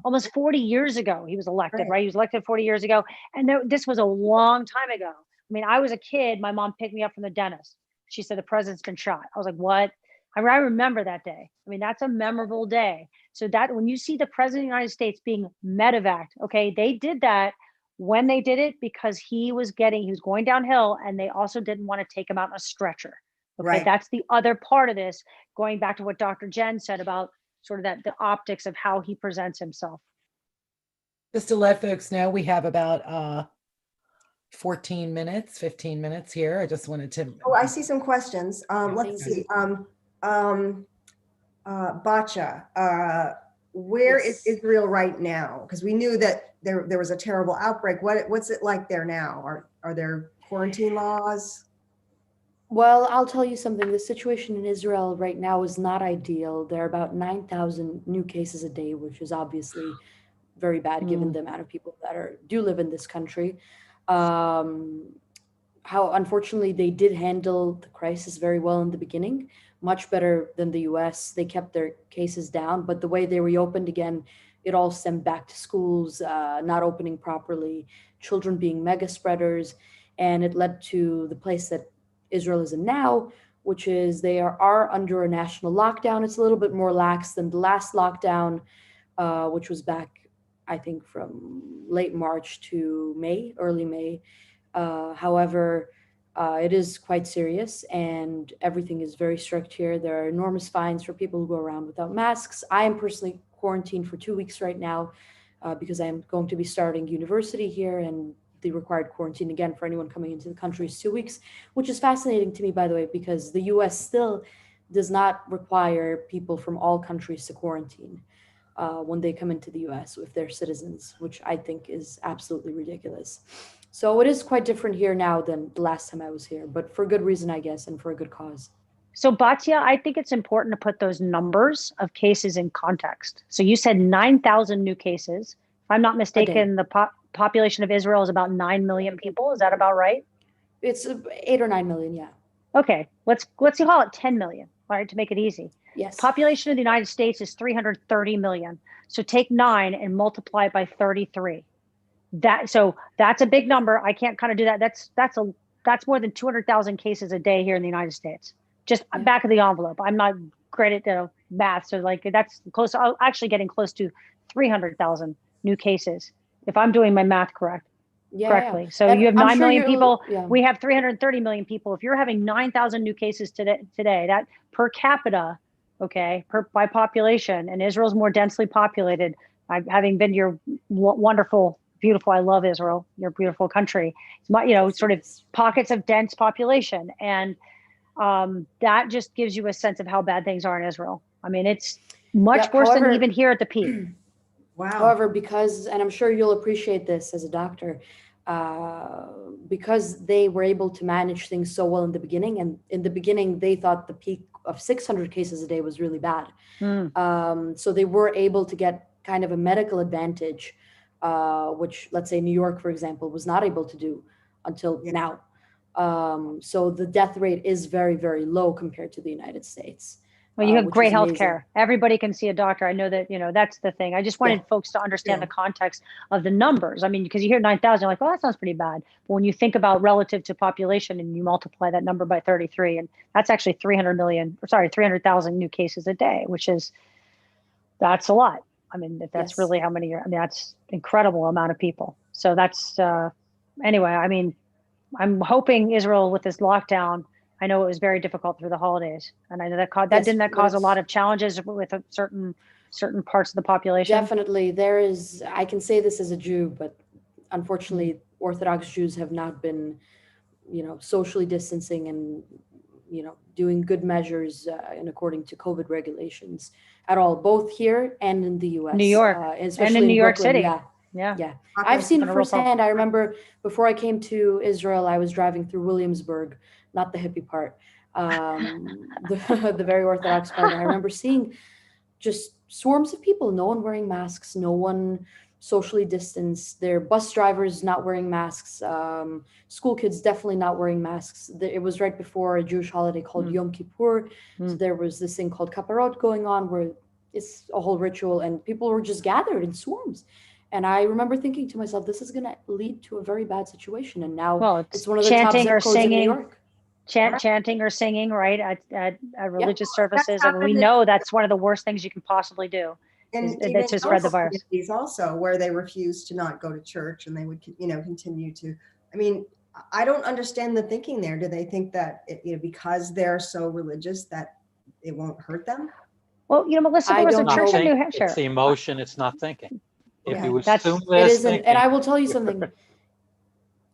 almost 40 years ago he was elected, right? He was elected 40 years ago. And this was a long time ago. I mean, I was a kid, my mom picked me up from the dentist. She said, the president's been shot. I was like, what? I remember that day. I mean, that's a memorable day. So that when you see the president of the United States being medevaced, okay, they did that when they did it because he was going downhill, and they also didn't want to take him out in a stretcher. Okay, Right. That's the other part of this, going back to what Dr. Jen said about sort of the optics of how he presents himself. Just to let folks know, we have about 15 minutes here. I just wanted to. Oh, I see some questions. Let's see. Bacha, where is Israel right now? Because we knew that there was a terrible outbreak. What's it like there now? Are there quarantine laws? Well, I'll tell you something. The situation in Israel right now is not ideal. There are about 9,000 new cases a day, which is obviously very bad given Mm. the amount of people that do live in this country. Um, how unfortunately they did handle the crisis very well in the beginning, much better than the US. They kept their cases down, but the way they reopened again, it all stemmed back to schools not opening properly, children being mega spreaders, and it led to the place that Israel is in now, which is they are under a national lockdown. It's a little bit more lax than the last lockdown, which was back, I think, from late March to May, early May. However, it is quite serious and everything is very strict here. There are enormous fines for people who go around without masks. I am personally quarantined for 2 weeks right now because I am going to be starting university here, and the required quarantine again for anyone coming into the country is 2 weeks, which is fascinating to me, by the way, because the US still does not require people from all countries to quarantine when they come into the US with their citizens, which I think is absolutely ridiculous. So it is quite different here now than the last time I was here, but for good reason, I guess, and for a good cause. So, Batya, I think it's important to put those numbers of cases in context. So you said 9,000 new cases. If I'm not mistaken, the population of Israel is about 9 million people. Is that about right? It's 8 or 9 million, yeah. Okay, let's call it 10 million, right, to make it easy. Yes. Population of the United States is 330 million. So take 9 and multiply it by 33. That's a big number. I can't kind of do that. That's more than 200,000 cases a day here in the United States. Just back of the envelope. I'm not great at math, so like that's close. Actually getting close to 300,000 new cases if I'm doing my math correctly. So and you have I'm 9 sure million people. Yeah. We have 330 million people. If you're having 9,000 new cases today, that per capita, okay, by population, and Israel's more densely populated. Having been your wonderful, beautiful, I love Israel, your beautiful country. It's my, sort of pockets of dense population, and that just gives you a sense of how bad things are in Israel. I mean, it's much worse than even here at the peak. Wow. However, because, and I'm sure you'll appreciate this as a doctor, because they were able to manage things so well in the beginning, and in the beginning, they thought the peak of 600 cases a day was really bad. So they were able to get kind of a medical advantage, which, let's say, New York, for example, was not able to do until now. So the death rate is very, very low compared to the United States. Well, you have great health care. Everybody can see a doctor. I know that, that's the thing. I just wanted folks to understand the context of the numbers. I mean, because you hear 9,000, you're like, oh, that sounds pretty bad. But when you think about relative to population and you multiply that number by 33, and that's actually 300,000 new cases a day, that's a lot. I mean, if that's really how many that's incredible amount of people. So that's, anyway, I mean, I'm hoping Israel with this lockdown, I know it was very difficult through the holidays, and I know that didn't cause a lot of challenges with certain parts of the population. Definitely, I can say this as a Jew, but unfortunately, Orthodox Jews have not been, socially distancing and, doing good measures and according to COVID regulations at all, both here and in the U.S. New York, especially and in New York Brooklyn. City. Yeah. I've seen it firsthand. I remember before I came to Israel, I was driving through Williamsburg, not the hippie part, the very Orthodox part. And I remember seeing just swarms of people, no one wearing masks, no one socially distanced. Their bus drivers not wearing masks, school kids definitely not wearing masks. It was right before a Jewish holiday called Yom Kippur. So there was this thing called kaparot going on where it's a whole ritual and people were just gathered in swarms. And I remember thinking to myself, this is going to lead to a very bad situation. And now it's one of the top zip codes in New York. Chanting or singing, right, at religious services. And we know that's one of the worst things you can possibly do. And is to spread the virus. Also, where they refused to not go to church and they would, continue to. I mean, I don't understand the thinking there. Do they think that because they're so religious that it won't hurt them? Well, Melissa, there was a church in New Hampshire. It's the emotion. It's not thinking. If you assume it isn't, and I will tell you something.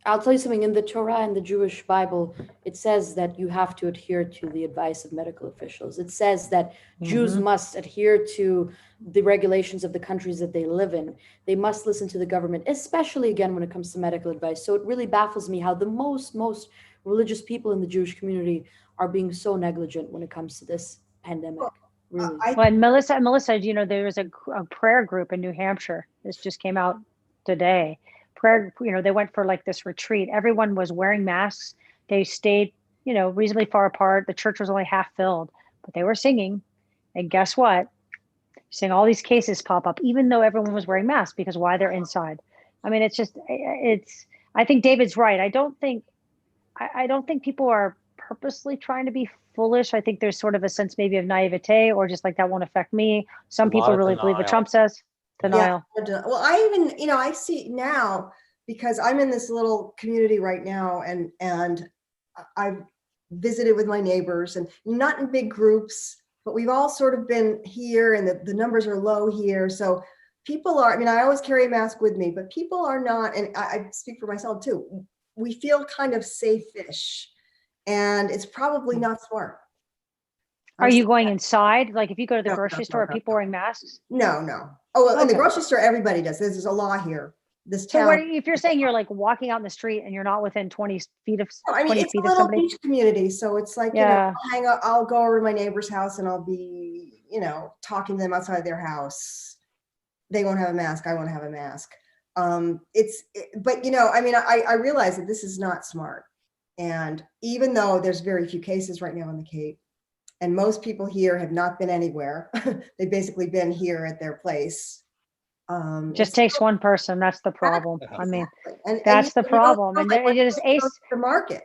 I'll tell you something. In the Torah and the Jewish Bible, it says that you have to adhere to the advice of medical officials. It says that Jews must adhere to the regulations of the countries that they live in. They must listen to the government, especially again when it comes to medical advice. So it really baffles me how the most religious people in the Jewish community are being so negligent when it comes to this pandemic. Well, Really. Well, and Melissa, you know, there was a prayer group in New Hampshire. This just came out today. Prayer, you know, they went for like this retreat. Everyone was wearing masks. They stayed, you know, reasonably far apart. The church was only half filled, but they were singing. And guess what? Seeing all these cases pop up, even though everyone was wearing masks, because why? They're inside. I mean, I think David's right. I don't think people are purposely trying to be foolish. I think there's sort of a sense maybe of naivete, or just like, that won't affect me. Some A lot people of really believe what denial. Trump says. Denial. Yeah. Well, I even, you know, I see now, because I'm in this little community right now, and I've visited with my neighbors, and not in big groups, but we've all sort of been here, and the numbers are low here. So people are, I mean, I always carry a mask with me, but people are not, and I speak for myself too, we feel kind of safe-ish, and it's probably not smart. Are you going inside? Like if you go to the No, grocery no, store, are no, people wearing masks? No, no. Oh, well, in the Okay. grocery store, everybody does. This is a law here. This So town. if you're saying you're like walking out in the street and you're not within 20 feet of I mean, 20 it's a feet of little somebody? beach community, so it's like, you know, Yeah. I'll hang out, I'll go over to my neighbor's house, and I'll be, you know, talking to them outside their house. They won't have a mask. I won't have a mask. But you know, I mean, I realize that this is not smart. And even though there's very few cases right now in the Cape, and most people here have not been anywhere, they've basically been here at their place. Just takes one person. That's the problem. I mean, and that's the you don't problem. know, And like, it is ace. the market.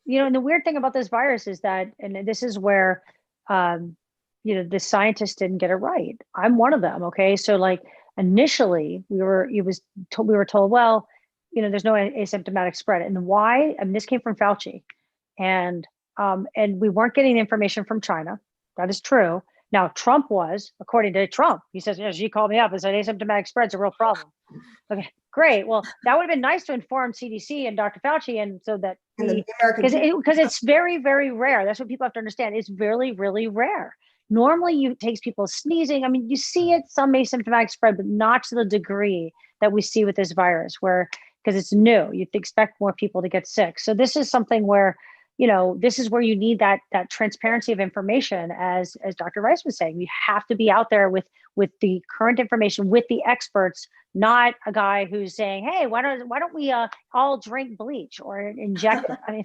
You know, and the weird thing about this virus is that, and this is where, you know, the scientists didn't get it right. I'm one of them. Okay, so like initially we were told, well, you know, there's no asymptomatic spread, and why? I mean, this came from Fauci, and we weren't getting the information from China. That is true. Now Trump was, according to Trump, he says, yeah, she called me up and said asymptomatic spread's a real problem. Okay, great. Well, that would have been nice to inform CDC and Dr. Fauci, and so that because it's very, very rare. That's what people have to understand. It's really, really rare. Normally, it takes people sneezing. I mean, you see it, some asymptomatic spread, but not to the degree that we see with this virus, where because it's new, you'd expect more people to get sick. So this is something where, you know, this is where you need that transparency of information, as Dr. Rice was saying. You have to be out there with the current information, with the experts, not a guy who's saying, hey, why don't we all drink bleach or inject it? I mean,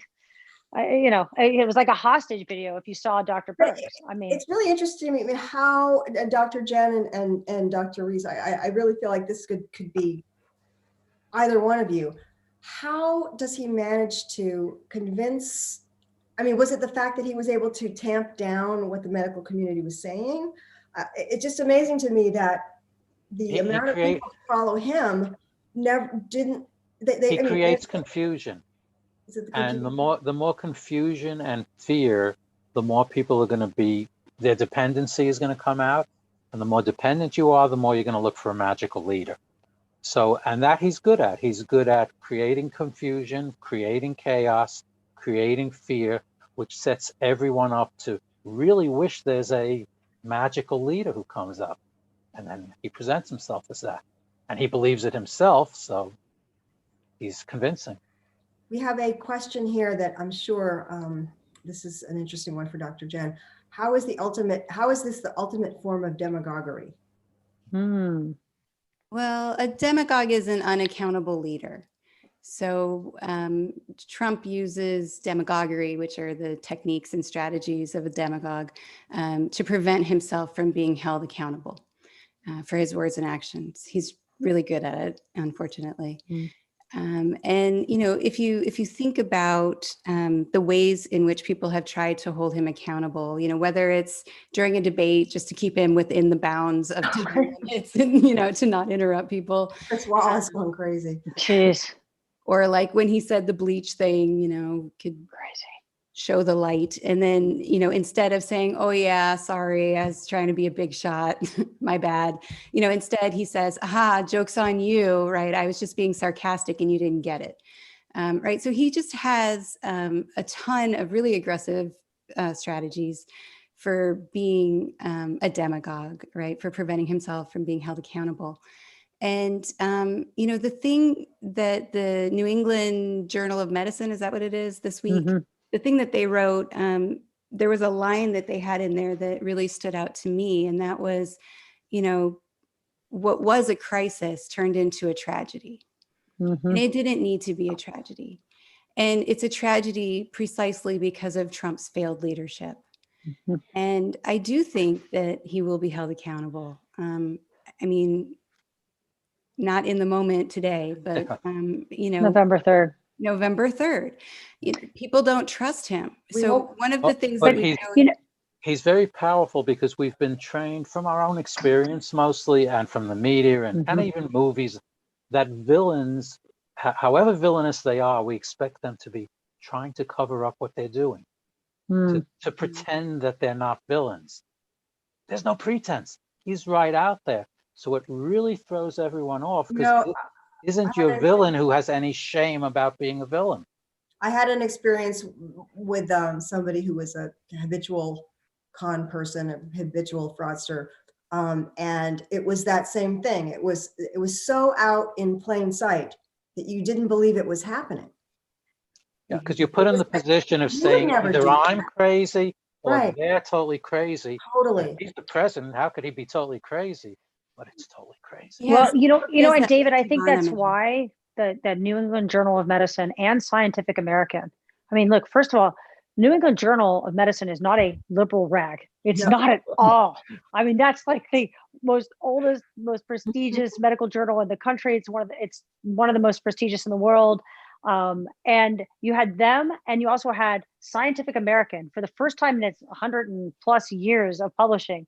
you know, it was like a hostage video if you saw Dr. Burns. I mean, it's really interesting to me how Dr. Jen and Dr. Reese, I really feel like this could be either one of you. How does he manage to convince? I mean, was it the fact that he was able to tamp down what the medical community was saying? It's just amazing to me that the amount of people who follow him never didn't. He creates confusion, and the more confusion and fear, the more people are going to be. Their dependency is going to come out, and the more dependent you are, the more you're going to look for a magical leader. So, and that he's good at. He's good at creating confusion, creating chaos, creating fear, which sets everyone up to really wish there's a magical leader who comes up. And then he presents himself as that. And he believes it himself, so he's convincing. We have a question here that I'm sure this is an interesting one for Dr. Jen. How is this the ultimate form of demagoguery? Well, a demagogue is an unaccountable leader. So Trump uses demagoguery, which are the techniques and strategies of a demagogue, to prevent himself from being held accountable for his words and actions. He's really good at it, unfortunately. And you know, if you think about the ways in which people have tried to hold him accountable, you know, whether it's during a debate just to keep him within the bounds of time limits and, you know, to not interrupt people. Chris Wallace going crazy. Jeez. Or like when he said the bleach thing, you know, could show the light. And then, you know, instead of saying, oh yeah, sorry, I was trying to be a big shot, my bad. You know, instead he says, aha, joke's on you, right? I was just being sarcastic and you didn't get it, right? So he just has a ton of really aggressive strategies for being a demagogue, right? For preventing himself from being held accountable. And, the thing that the New England Journal of Medicine, is that what it is this week? Mhm. The thing that they wrote, there was a line that they had in there that really stood out to me. And that was, what was a crisis turned into a tragedy. And Mhm. it didn't need to be a tragedy. And it's a tragedy precisely because of Trump's failed leadership. Mhm. And I do think that he will be held accountable. I mean, not in the moment today, but, November 3rd. November 3rd. People don't trust him. We So hope- one of the things But that we he's know, You know, he's very powerful because we've been trained from our own experience mostly, and from the media and Mhm. even movies, that villains, however villainous they are, we expect them to be trying to cover up what they're doing, Mm. to pretend that they're not villains. There's no pretense. He's right out there. So it really throws everyone off, You because know, it I isn't had your a- villain who has any shame about being a villain. I had an experience with somebody who was a habitual con person, a habitual fraudster, and it was that same thing. It was so out in plain sight that you didn't believe it was happening. Yeah, because you're put in the position of You would saying never either do I'm that. crazy or Right. they're totally crazy. Totally. If he's the president, how could he be totally crazy? But it's totally crazy. Well, yes, he has and that David, I think Savannah that's man. why the New England Journal of Medicine and Scientific American. I mean, look, first of all, New England Journal of Medicine is not a liberal rag. It's No. not at all. I mean, that's like the most oldest, most prestigious medical journal in the country. It's one of the most prestigious in the world. And you had them, and you also had Scientific American for the first time in its 100 and plus years of publishing.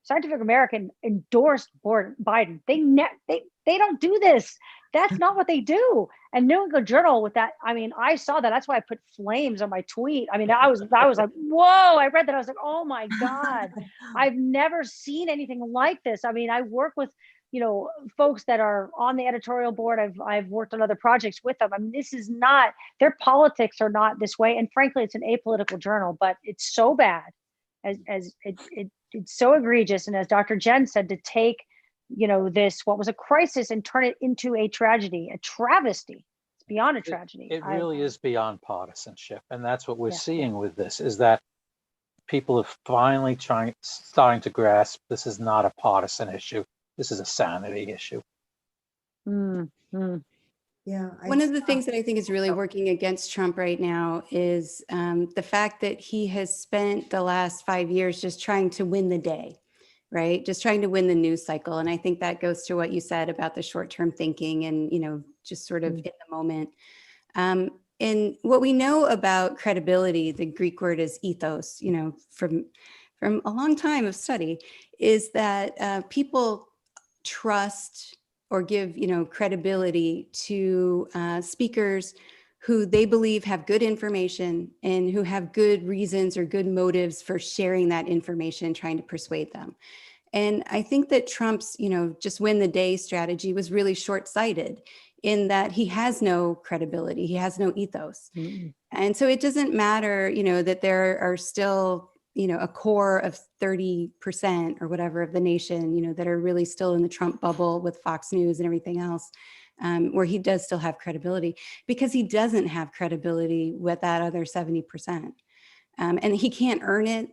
Scientific American endorsed Biden. They don't do this. That's not what they do. And New England Journal with that, I mean, I saw that. That's why I put flames on my tweet. I mean, I was like, whoa, I read that. I was like, oh my God, I've never seen anything like this. I mean, I work with, folks that are on the editorial board. I've worked on other projects with them. I mean, this is not, their politics are not this way. And frankly, it's an apolitical journal, but it's so bad as it's so egregious. And as Dr. Jen said, to take, this, what was a crisis, and turn it into a tragedy, a travesty. It's beyond a tragedy. It really is beyond partisanship. And that's what we're seeing with this, is that people are finally starting to grasp this is not a partisan issue. This is a sanity issue. Yeah. One of the things that I think is really working against Trump right now is the fact that he has spent the last 5 years just trying to win the day, right? Just trying to win the news cycle. And I think that goes to what you said about the short-term thinking and, just sort of in the moment. And what we know about credibility, the Greek word is ethos, from a long time of study, is that people trust or give, credibility to speakers who they believe have good information and who have good reasons or good motives for sharing that information, trying to persuade them. And I think that Trump's, just win the day strategy was really short-sighted in that he has no credibility, he has no ethos. And so it doesn't matter, that there are still, a core of 30% or whatever of the nation, that are really still in the Trump bubble with Fox News and everything else, where he does still have credibility, because he doesn't have credibility with that other 70%. And he can't earn it,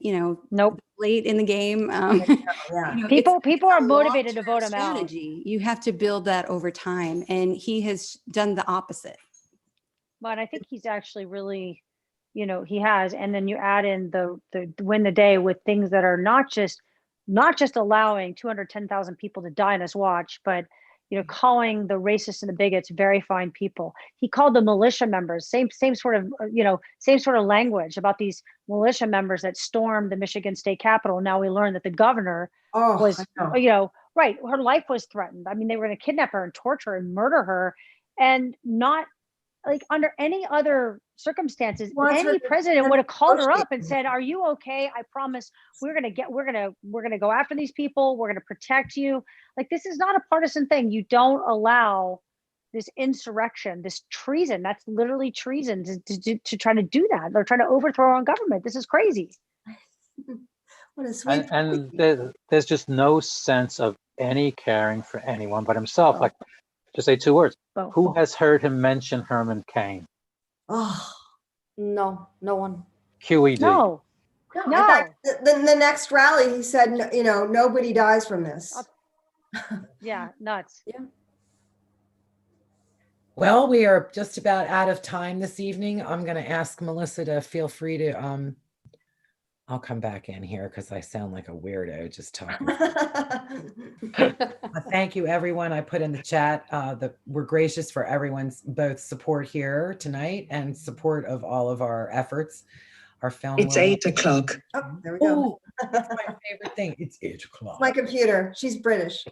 Nope. late in the game. Yeah. People are a motivated to long-term vote him out. strategy. You have to build that over time. And he has done the opposite. But I think he's actually really, he has. And then you add in the win the day with things that are not just allowing 210,000 people to die in his watch, but calling the racists and the bigots very fine people. He called the militia members, same sort of language about these militia members that stormed the Michigan State Capitol. Now we learned that the governor was, right, her life was threatened. I mean, they were going to kidnap her and torture and murder her, and not like under any other circumstances, any president would have called her up and said, "Are you okay? I promise we're gonna go after these people. We're gonna protect you." Like, this is not a partisan thing. You don't allow this insurrection, this treason. That's literally treason to try to do that. They're trying to overthrow our own government. This is crazy. What a sweet. And there's just no sense of any caring for anyone but himself. Oh. Like, to say 2 words, Both. who has heard him mention Herman Cain? Oh, No, no one. QED. No, no. In No. fact, the next rally, he said, you know, nobody dies from this. yeah, nuts. Well, we are just about out of time this evening. I'm going to ask Melissa to feel free to, I'll come back in here because I sound like a weirdo just talking. Thank you, everyone. I put in the chat that we're gracious for everyone's both support here tonight and support of all of our efforts. Our film. It's 8 o'clock. Oh, there we go. Oh, it's my favorite thing. It's 8 o'clock. My computer. She's British.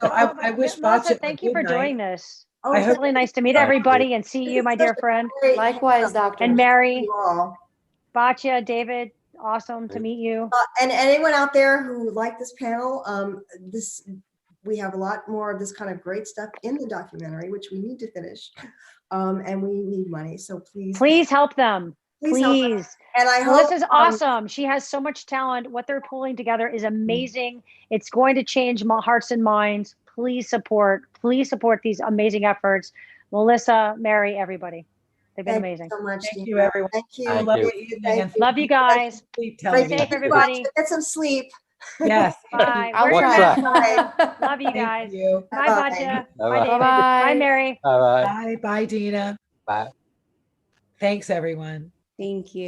So I wish Melissa, Batya thank a you for good night. doing this. Oh, I It's hope- really nice to meet Thank you. everybody and see you, my dear friend. great. Likewise, Doctor. And Mary, You all. Batya, David, awesome to meet you. And anyone out there who liked this panel, we have a lot more of this kind of great stuff in the documentary, which we need to finish, and we need money. So Please help them. please help us. Please. And I hope Melissa's awesome. She has so much talent. What they're pulling together is amazing. It's going to change hearts and minds. Please support these amazing efforts. Melissa, Mary, everybody. They've been Thank amazing. you so much. Thank Dina. you, everyone. Thank you. Thank Love you. your evening Thank and you. Love you guys. sleep Stay television. safe, everybody. Get some sleep. Yes. Bye. I'll Where's What's your that? phone? Love you Thank guys. you. Bye, Bye-bye. Batya. Bye-bye. Bye, David. Bye-bye. Bye, Mary. Bye-bye. Bye. Bye, Dina. Bye. Thanks, everyone. Thank you.